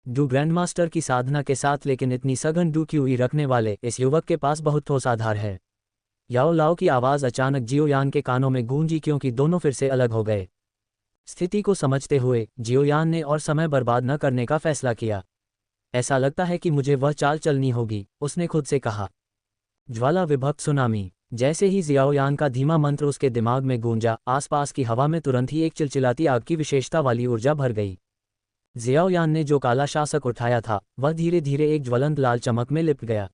डू ग्रैंडमास्टर की साधना के साथ, लेकिन इतनी सघन डू क्यूई रखने वाले इस युवक के पास बहुत ठोस आधार है। याओ लाओ की आवाज़ अचानक जियाओयान के कानों में गूंजी, क्योंकि दोनों फिर से अलग हो गए। स्थिति को समझते हुए जियाओयान ने और समय बर्बाद न करने का फैसला किया। ऐसा लगता है कि मुझे वह चाल चलनी होगी, उसने खुद से कहा। ज्वाला विभक्त सुनामी। जैसे ही जियाओयान का धीमा मंत्र उसके दिमाग में गूंजा, आसपास की हवा में तुरंत ही एक चिलचिलाती आग की विशेषता वाली ऊर्जा भर गई। जियाओयान ने जो काला शासक उठाया था, वह धीरे धीरे एक ज्वलंत लाल चमक में लिपट गया।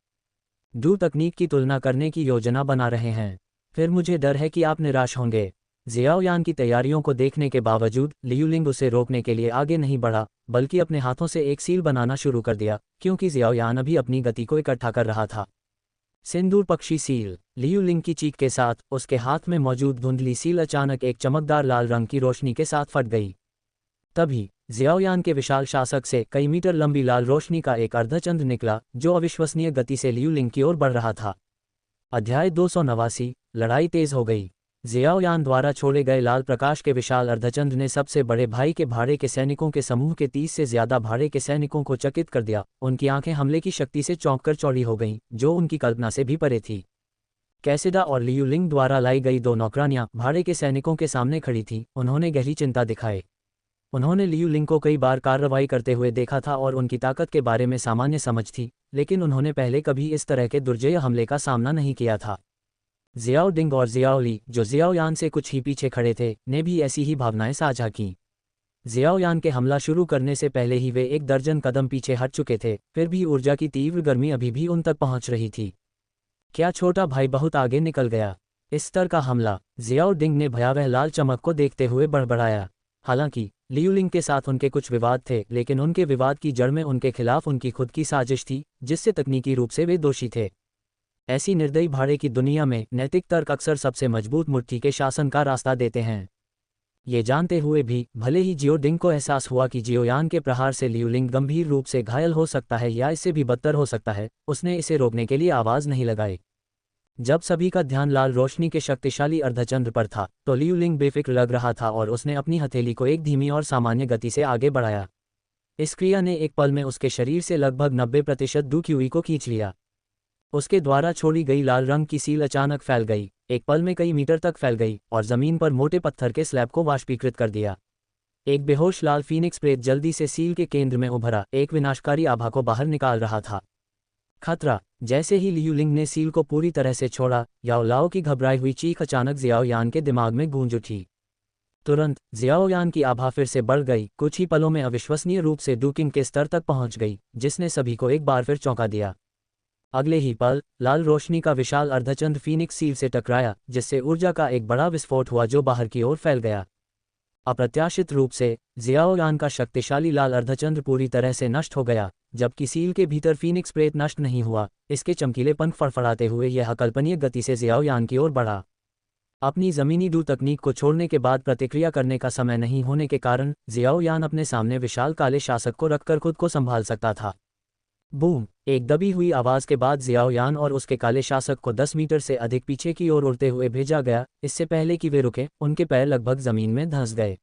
डू तकनीक की तुलना करने की योजना बना रहे हैं? फिर मुझे डर है कि आप निराश होंगे। जियाओयान की तैयारियों को देखने के बावजूद लियू लिंग उसे रोकने के लिए आगे नहीं बढ़ा, बल्कि अपने हाथों से एक सील बनाना शुरू कर दिया, क्योंकि जियाओयान अभी अपनी गति को इकट्ठा कर रहा था। सिंदूर पक्षी सील। लियू लिंग की चीख के साथ उसके हाथ में मौजूद धुंधली सील अचानक एक चमकदार लाल रंग की रोशनी के साथ फट गई। तभी जियाओयान के विशाल शासक से कई मीटर लंबी लाल रोशनी का एक अर्धचंद्र निकला, जो अविश्वसनीय गति से लियू लिंग की ओर बढ़ रहा था। अध्याय 289। लड़ाई तेज हो गई। जियाओयान द्वारा छोड़े गए लाल प्रकाश के विशाल अर्धचंद्र ने सबसे बड़े भाई के भाड़े के सैनिकों के समूह के 30 से ज्यादा भाड़े के सैनिकों को चकित कर दिया। उनकी आंखें हमले की शक्ति से चौंककर चौड़ी हो गईं, जो उनकी कल्पना से भी परे थी। कैसिडा और लियू लिंग द्वारा लाई गई दो नौकरानियां भाड़े के सैनिकों के सामने खड़ी थीं। उन्होंने गहरी चिंता दिखाई। उन्होंने लियू लिंग को कई बार कार्रवाई करते हुए देखा था और उनकी ताकत के बारे में सामान्य समझ थी, लेकिन उन्होंने पहले कभी इस तरह के दुर्जय हमले का सामना नहीं किया था। जियाओ डिंग और जियाओली, जो जियाओयान से कुछ ही पीछे खड़े थे, ने भी ऐसी ही भावनाएं साझा की। जियाओयान के हमला शुरू करने से पहले ही वे एक दर्जन कदम पीछे हट चुके थे, फिर भी ऊर्जा की तीव्र गर्मी अभी भी उन तक पहुंच रही थी। क्या छोटा भाई बहुत आगे निकल गया? इस स्तर का हमला? जियाओ डिंग ने भयावह लाल चमक को देखते हुए बड़बड़ाया। हालांकि लियू लिंग के साथ उनके कुछ विवाद थे, लेकिन उनके विवाद की जड़ में उनके खिलाफ उनकी खुद की साजिश थी, जिससे तकनीकी रूप से वे दोषी थे। ऐसी निर्दयी भाड़े की दुनिया में नैतिक तर्क अक्सर सबसे मजबूत मुट्ठी के शासन का रास्ता देते हैं। ये जानते हुए भी भले ही जियो डिंग को एहसास हुआ कि जियोयान के प्रहार से लियू लिंग गंभीर रूप से घायल हो सकता है या इससे भी बदतर हो सकता है, उसने इसे रोकने के लिए आवाज़ नहीं लगाई। जब सभी का ध्यान लाल रोशनी के शक्तिशाली अर्धचंद्र पर था, तो लियू लिंग बेफिक्र लग रहा था और उसने अपनी हथेली को एक धीमी और सामान्य गति से आगे बढ़ाया। इस क्रिया ने एक पल में उसके शरीर से लगभग 90% डू क्यूई को खींच लिया। उसके द्वारा छोड़ी गई लाल रंग की सील अचानक फैल गई, एक पल में कई मीटर तक फैल गई और जमीन पर मोटे पत्थर के स्लैब को वाष्पीकृत कर दिया। एक बेहोश लाल फीनिक्स प्रेत जल्दी से सील के केंद्र में उभरा, एक विनाशकारी आभा को बाहर निकाल रहा था। खतरा! जैसे ही लियू लिंग ने सील को पूरी तरह से छोड़ा, याओ लाओ की घबराई हुई चीख अचानक जियाओयान के दिमाग में गूंज उठी। तुरंत जियाओयान की आभा फिर से बढ़ गई, कुछ ही पलों में अविश्वसनीय रूप से डूकिंग के स्तर तक पहुंच गई, जिसने सभी को एक बार फिर चौंका दिया। अगले ही पल लाल रोशनी का विशाल अर्धचंद्र फीनिक्स सील से टकराया, जिससे ऊर्जा का एक बड़ा विस्फोट हुआ जो बाहर की ओर फैल गया। अप्रत्याशित रूप से जियाओयान का शक्तिशाली लाल अर्धचंद्र पूरी तरह से नष्ट हो गया, जबकि सील के भीतर फीनिक्स प्रेत नष्ट नहीं हुआ। इसके चमकीले पंख फड़फड़ाते हुए यह अकल्पनीय गति से जियाओयान की ओर बढ़ा। अपनी जमीनी डू तकनीक को छोड़ने के बाद प्रतिक्रिया करने का समय नहीं होने के कारण जियाओयान अपने सामने विशाल काले शासक को रखकर खुद को संभाल सकता था। बूम! एक दबी हुई आवाज के बाद जियाओयान और उसके काले शासक को 10 मीटर से अधिक पीछे की ओर उड़ते हुए भेजा गया। इससे पहले कि वे रुके, उनके पैर लगभग जमीन में धंस गए।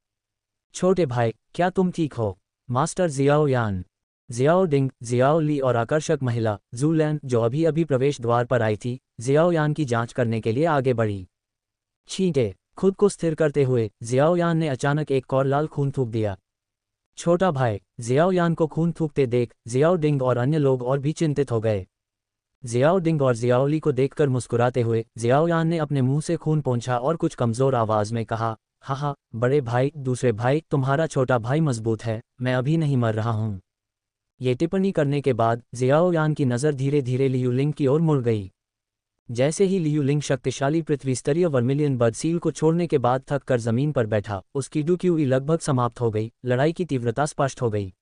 छोटे भाई, क्या तुम ठीक हो? Master Xiaoyan. जियाओ डिंग, जियाओ ली और आकर्षक महिला जूलैन, जो अभी अभी प्रवेश द्वार पर आई थी, जियाओयान की जांच करने के लिए आगे बढ़ी। छींटे। खुद को स्थिर करते हुए जियाओयान ने अचानक एक और लाल खून थूक दिया। छोटा भाई। जियाओयान को खून थूकते देख जियाओ डिंग और अन्य लोग और भी चिंतित हो गए। जियाओ डिंग और जियाओली को देखकर मुस्कुराते हुए जियाओयान ने अपने मुंह से खून पोंछा और कुछ कमजोर आवाज में कहा, हाहा बड़े भाई, दूसरे भाई, तुम्हारा छोटा भाई मजबूत है, मैं अभी नहीं मर रहा हूं। ये टिप्पणी करने के बाद जियाओयान की नज़र धीरे धीरे लियूलिंग की ओर मुड़ गई। जैसे ही लियूलिंग शक्तिशाली पृथ्वी स्तरीय वर्मिलियन बर्ड सील को छोड़ने के बाद थक कर जमीन पर बैठा, उसकी डुक्यूई लगभग समाप्त हो गई। लड़ाई की तीव्रता स्पष्ट हो गई।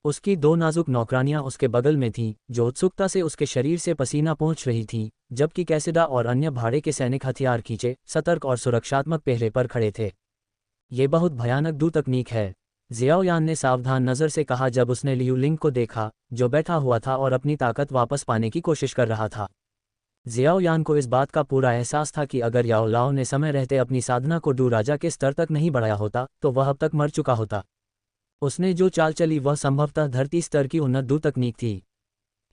उसकी 2 नाजुक नौकरानियां उसके बगल में थीं, जो उत्सुकता से उसके शरीर से पसीना पोंछ रही थीं, जबकि कैसिडा और अन्य भाड़े के सैनिक हथियार खींचे, सतर्क और सुरक्षात्मक पहरे पर खड़े थे। ये बहुत भयानक दू तकनीक है, जियाओयान ने सावधान नज़र से कहा जब उसने लियूलिंग को देखा, जो बैठा हुआ था और अपनी ताकत वापस पाने की कोशिश कर रहा था। जियाओयान को इस बात का पूरा एहसास था कि अगर याओ लाओ ने समय रहते अपनी साधना को डू राजा के स्तर तक नहीं बढ़ाया होता, तो वह अब तक मर चुका होता। उसने जो चाल चली वह संभवतः धरती स्तर की उन्नत डू तकनीक थी।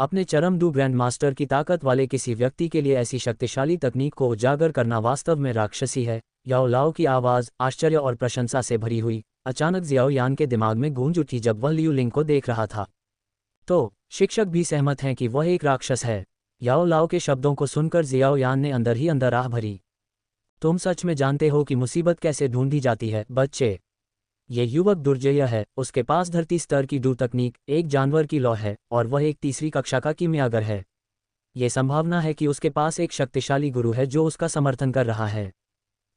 अपने चरम डू ग्रैंड मास्टर की ताकत वाले किसी व्यक्ति के लिए ऐसी शक्तिशाली तकनीक को उजागर करना वास्तव में राक्षसी है। याओ लाओ की आवाज़ आश्चर्य और प्रशंसा से भरी हुई अचानक जियाओयान के दिमाग में गूंज उठी जब वह लियूलिंग को देख रहा था। तो शिक्षक भी सहमत हैं कि वह एक राक्षस है। याओ लाओ के शब्दों को सुनकर जियाओयान ने अंदर ही अंदर आह भरी। तुम सच में जानते हो कि मुसीबत कैसे ढूंढी जाती है, बच्चे? ये युवक दुर्जय है, उसके पास धरती स्तर की डू तकनीक, एक जानवर की लौ है, और वह एक तीसरी कक्षा का कीमियागर है। ये संभावना है कि उसके पास एक शक्तिशाली गुरु है जो उसका समर्थन कर रहा है।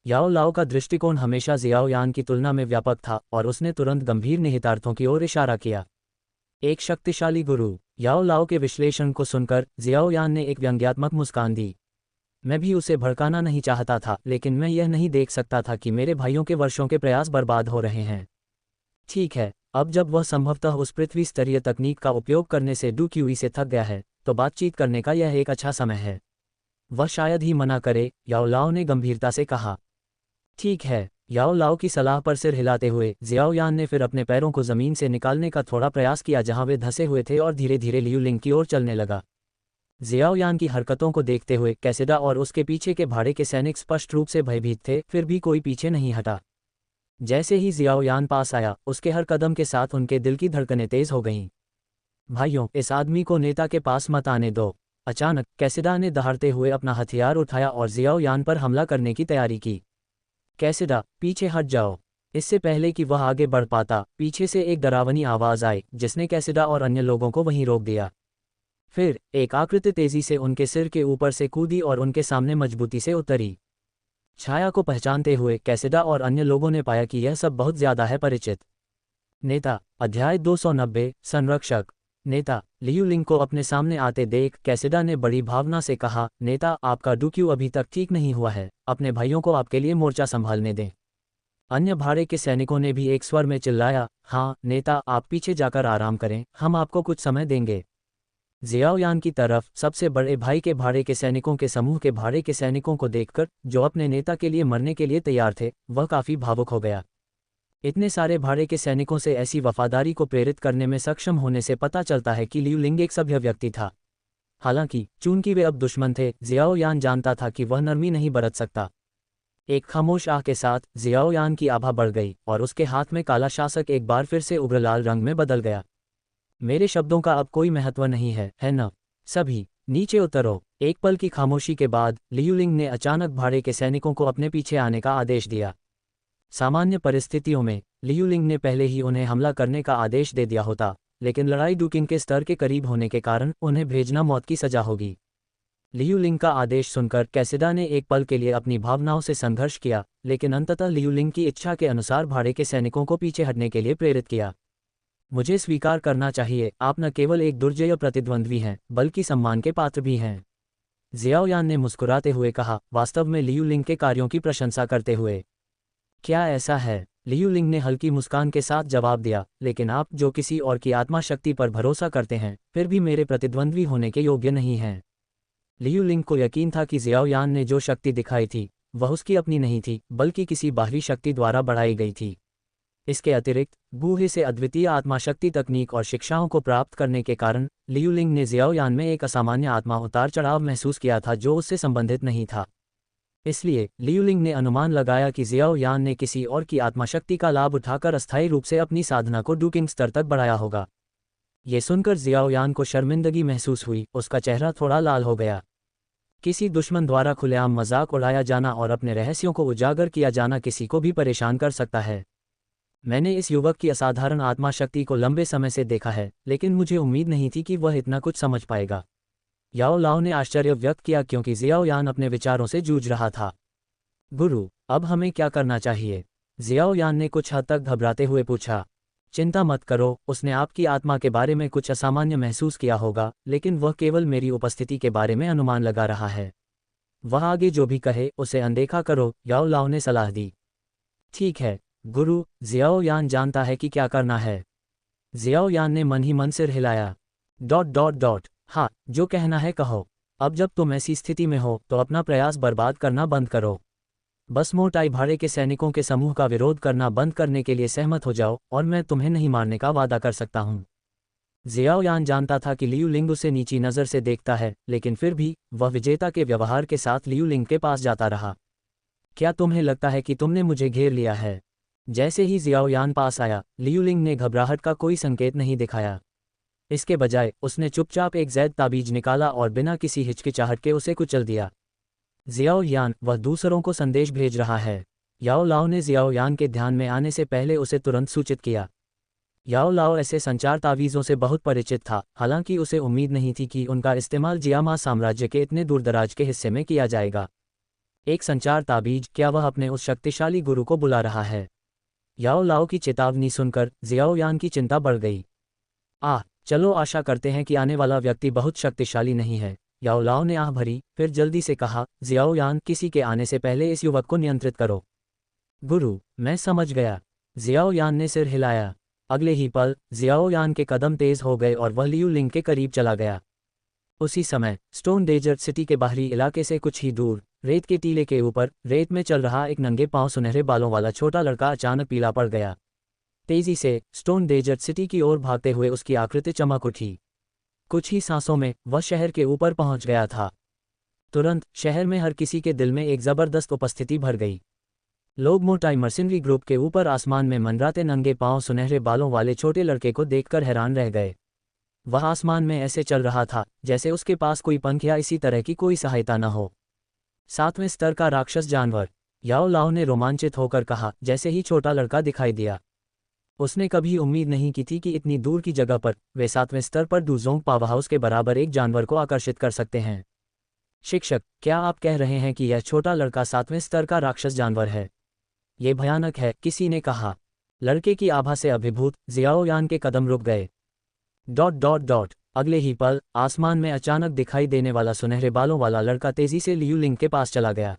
याओ लाओ का दृष्टिकोण हमेशा जियाओयान की तुलना में व्यापक था और उसने तुरंत गंभीर निहितार्थों की ओर इशारा किया। एक शक्तिशाली गुरु। याओ लाओ के विश्लेषण को सुनकर जियाओयान ने एक व्यंग्यात्मक मुस्कान दी। मैं भी उसे भड़काना नहीं चाहता था, लेकिन मैं यह नहीं देख सकता था कि मेरे भाइयों के वर्षों के प्रयास बर्बाद हो रहे हैं। ठीक है, अब जब वह संभवतः उस पृथ्वी स्तरीय तकनीक का उपयोग करने से डू क्यूई से थक गया है, तो बातचीत करने का यह एक अच्छा समय है। वह शायद ही मना करे, याओ लाओ ने गंभीरता से कहा। ठीक है, याओ लाओ की सलाह पर सिर हिलाते हुए जियाओयान ने फिर अपने पैरों को जमीन से निकालने का थोड़ा प्रयास किया जहां वे धंसे हुए थे और धीरे धीरे लियूलिंग की ओर चलने लगा। जियाओयान की हरकतों को देखते हुए कैसिडा और उसके पीछे के भाड़े के सैनिक स्पष्ट रूप से भयभीत थे, फिर भी कोई पीछे नहीं हटा। जैसे ही जियाओयान पास आया, उसके हर कदम के साथ उनके दिल की धड़कनें तेज हो गईं। भाइयों, इस आदमी को नेता के पास मत आने दो। अचानक कैसिडा ने दहाड़ते हुए अपना हथियार उठाया और जियाओयान पर हमला करने की तैयारी की। कैसिडा, पीछे हट जाओ। इससे पहले कि वह आगे बढ़ पाता, पीछे से एक डरावनी आवाज़ आई जिसने कैसिडा और अन्य लोगों को वहीं रोक दिया। फिर एक आकृति तेजी से उनके सिर के ऊपर से कूदी और उनके सामने मजबूती से उतरी। छाया को पहचानते हुए कैसिडा और अन्य लोगों ने पाया कि यह सब बहुत ज्यादा है परिचित। नेता। अध्याय 290 संरक्षक। नेता। लियूलिंग को अपने सामने आते देख कैसिडा ने बड़ी भावना से कहा, नेता, आपका डुक्यू अभी तक ठीक नहीं हुआ है, अपने भाइयों को आपके लिए मोर्चा संभालने दें। अन्य भाड़े के सैनिकों ने भी एक स्वर में चिल्लाया, हाँ नेता, आप पीछे जाकर आराम करें, हम आपको कुछ समय देंगे। जियाओयान की तरफ सबसे बड़े भाई के भाड़े के सैनिकों के समूह के भाड़े के सैनिकों को देखकर, जो अपने नेता के लिए मरने के लिए तैयार थे, वह काफी भावुक हो गया। इतने सारे भाड़े के सैनिकों से ऐसी वफादारी को प्रेरित करने में सक्षम होने से पता चलता है कि लियूलिंग एक सभ्य व्यक्ति था। हालांकि चूंकि वे अब दुश्मन थे, जियाओयान जानता था कि वह नरमी नहीं बरत सकता। एक खामोश आह के साथ जियाओयान की आभा बढ़ गई और उसके हाथ में काला शासक एक बार फिर से उग्र लाल रंग में बदल गया। मेरे शब्दों का अब कोई महत्व नहीं है न? सभी नीचे उतरो। एक पल की खामोशी के बाद लियूलिंग ने अचानक भाड़े के सैनिकों को अपने पीछे आने का आदेश दिया। सामान्य परिस्थितियों में लियूलिंग ने पहले ही उन्हें हमला करने का आदेश दे दिया होता, लेकिन लड़ाई डुकिंग के स्तर के करीब होने के कारण उन्हें भेजना मौत की सजा होगी। लियूलिंग का आदेश सुनकर कैसिडा ने एक पल के लिए अपनी भावनाओं से संघर्ष किया, लेकिन अंततः लियूलिंग की इच्छा के अनुसार भाड़े के सैनिकों को पीछे हटने के लिए प्रेरित किया। मुझे स्वीकार करना चाहिए, आप न केवल एक दुर्जय प्रतिद्वंद्वी हैं, बल्कि सम्मान के पात्र भी हैं। जियाओयान ने मुस्कुराते हुए कहा, वास्तव में लियूलिंग के कार्यों की प्रशंसा करते हुए। क्या ऐसा है? लियू लिंग ने हल्की मुस्कान के साथ जवाब दिया, लेकिन आप जो किसी और की आत्मा शक्ति पर भरोसा करते हैं, फिर भी मेरे प्रतिद्वंद्वी होने के योग्य नहीं हैं। लियू लिंग को यकीन था कि जियाओ यान ने जो शक्ति दिखाई थी, वह उसकी अपनी नहीं थी, बल्कि किसी बाहरी शक्ति द्वारा बढ़ाई गई थी। इसके अतिरिक्त, बूहे से अद्वितीय आत्मा शक्ति तकनीक और शिक्षाओं को प्राप्त करने के कारण लियू लिंग ने जियाओ यान में एक असामान्य आत्मा उतार चढ़ाव महसूस किया था जो उससे संबंधित नहीं था। इसलिए लियू लिंग ने अनुमान लगाया कि जियाओ यान ने किसी और की आत्माशक्ति का लाभ उठाकर अस्थायी रूप से अपनी साधना को डुकिंग स्तर तक बढ़ाया होगा। ये सुनकर जियाओ यान को शर्मिंदगी महसूस हुई, उसका चेहरा थोड़ा लाल हो गया। किसी दुश्मन द्वारा खुलेआम मजाक उड़ाया जाना और अपने रहस्यों को उजागर किया जाना किसी को भी परेशान कर सकता है। मैंने इस युवक की असाधारण आत्मा शक्ति को लंबे समय से देखा है, लेकिन मुझे उम्मीद नहीं थी कि वह इतना कुछ समझ पाएगा। याओ लाओ ने आश्चर्य व्यक्त किया क्योंकि जियाओ यान अपने विचारों से जूझ रहा था। गुरु, अब हमें क्या करना चाहिए? जियाओ यान ने कुछ हद तक घबराते हुए पूछा। चिंता मत करो, उसने आपकी आत्मा के बारे में कुछ असामान्य महसूस किया होगा, लेकिन वह केवल मेरी उपस्थिति के बारे में अनुमान लगा रहा है। वह आगे जो भी कहे उसे अनदेखा करो, याओ लाओ ने सलाह दी। ठीक है गुरु, जियाओ यान जानता है कि क्या करना है। जियाओ यान ने मन ही मन सिर हिलाया। हाँ, जो कहना है कहो। अब जब तुम ऐसी स्थिति में हो तो अपना प्रयास बर्बाद करना बंद करो। बस मोटाई भाड़े के सैनिकों के समूह का विरोध करना बंद करने के लिए सहमत हो जाओ और मैं तुम्हें नहीं मारने का वादा कर सकता हूँ। जियाओ यान जानता था कि लियू लिंग उसे नीची नज़र से देखता है, लेकिन फिर भी वह विजेता के व्यवहार के साथ लियू लिंग के पास जाता रहा। क्या तुम्हें लगता है कि तुमने मुझे घेर लिया है? जैसे ही जियाओ यान पास आया, लियू लिंग ने घबराहट का कोई संकेत नहीं दिखाया। इसके बजाय उसने चुपचाप एक जैद ताबीज निकाला और बिना किसी हिचकिचाहट के उसे कुचल दिया। जियाओ यान, वह दूसरों को संदेश भेज रहा है। याओ लाओ ने जियाओ यान के ध्यान में आने से पहले उसे तुरंत सूचित किया। याओ लाओ ऐसे संचार तावीज़ों से बहुत परिचित था, हालांकि उसे उम्मीद नहीं थी कि उनका इस्तेमाल जियामा साम्राज्य के इतने दूरदराज के हिस्से में किया जाएगा। एक संचार ताबीज, क्या वह अपने उस शक्तिशाली गुरु को बुला रहा है? याओ लाओ की चेतावनी सुनकर जियाओ यान की चिंता बढ़ गई। चलो आशा करते हैं कि आने वाला व्यक्ति बहुत शक्तिशाली नहीं है। याओ लाओ ने आह भरी, फिर जल्दी से कहा, जियाओ यान, किसी के आने से पहले इस युवक को नियंत्रित करो। गुरु, मैं समझ गया। जियाओ यान ने सिर हिलाया। अगले ही पल जियाओ यान के कदम तेज हो गए और वह लियू लिंग के करीब चला गया। उसी समय स्टोन डेजर्ट सिटी के बाहरी इलाके से कुछ ही दूर रेत के टीले के ऊपर रेत में चल रहा एक नंगे पांव सुनहरे बालों वाला छोटा लड़का अचानक पीला पड़ गया। तेजी से स्टोन डेजर्ट सिटी की ओर भागते हुए उसकी आकृति चमक उठी। कुछ ही सांसों में वह शहर के ऊपर पहुंच गया था। तुरंत शहर में हर किसी के दिल में एक जबरदस्त उपस्थिति भर गई। लोग मोटाई मर्सिनरी ग्रुप के ऊपर आसमान में मंडराते नंगे पांव सुनहरे बालों वाले छोटे लड़के को देखकर हैरान रह गए। वह आसमान में ऐसे चल रहा था जैसे उसके पास कोई पंख या इसी तरह की कोई सहायता न हो। 7वें स्तर का राक्षस जानवर, याओ लाओ ने रोमांचित होकर कहा जैसे ही छोटा लड़का दिखाई दिया। उसने कभी उम्मीद नहीं की थी कि इतनी दूर की जगह पर वे 7वें स्तर पर डुजोंग पावरहाउस के बराबर एक जानवर को आकर्षित कर सकते हैं। शिक्षक, क्या आप कह रहे हैं कि यह छोटा लड़का 7वें स्तर का राक्षस जानवर है? ये भयानक है, किसी ने कहा। लड़के की आभा से अभिभूत जियाओ यान के कदम रुक गए। अगले ही पल आसमान में अचानक दिखाई देने वाला सुनहरे बालों वाला लड़का तेजी से लियू लिंग के पास चला गया।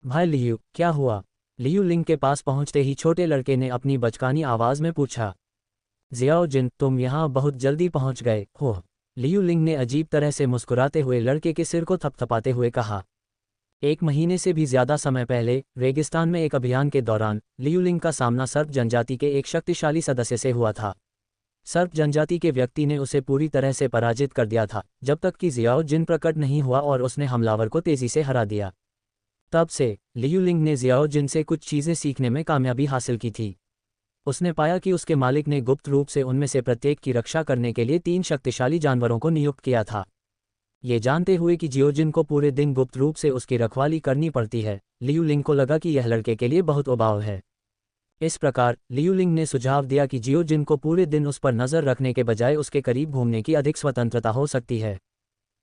भाई लियू, क्या हुआ? लियू लिंग के पास पहुंचते ही छोटे लड़के ने अपनी बचकानी आवाज में पूछा। जियाओ जिन, तुम यहाँ बहुत जल्दी पहुंच गए हो। लियू लिंग ने अजीब तरह से मुस्कुराते हुए लड़के के सिर को थपथपाते हुए कहा। 1 महीने से भी ज्यादा समय पहले रेगिस्तान में एक अभियान के दौरान लियू लिंग का सामना सर्प जनजाति के एक शक्तिशाली सदस्य से हुआ था। सर्प जनजाति के व्यक्ति ने उसे पूरी तरह से पराजित कर दिया था जब तक कि जियाओ जिन प्रकट नहीं हुआ और उसने हमलावर को तेजी से हरा दिया। तब से लियू लिंग ने जियाओ जिन से कुछ चीज़ें सीखने में कामयाबी हासिल की थी। उसने पाया कि उसके मालिक ने गुप्त रूप से उनमें से प्रत्येक की रक्षा करने के लिए 3 शक्तिशाली जानवरों को नियुक्त किया था। ये जानते हुए कि जियोजिन को पूरे दिन गुप्त रूप से उसकी रखवाली करनी पड़ती है, लियू लिंग को लगा कि यह लड़के के लिए बहुत उबाऊ है। इस प्रकार लियू लिंग ने सुझाव दिया कि जियोजिन को पूरे दिन उस पर नज़र रखने के बजाय उसके करीब घूमने की अधिक स्वतंत्रता हो सकती है।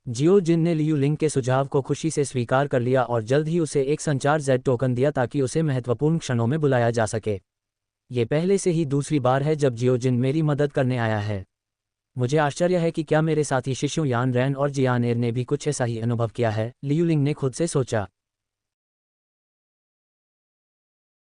जियोजिन ने लियू लिंग के सुझाव को खुशी से स्वीकार कर लिया और जल्द ही उसे एक संचार जेड टोकन दिया ताकि उसे महत्वपूर्ण क्षणों में बुलाया जा सके। ये पहले से ही दूसरी बार है जब जियोजिन मेरी मदद करने आया है। मुझे आश्चर्य है कि क्या मेरे साथी शिष्यों यान रैन और जियान एर ने भी कुछ ऐसा ही अनुभव किया है, लियू लिंग ने खुद से सोचा।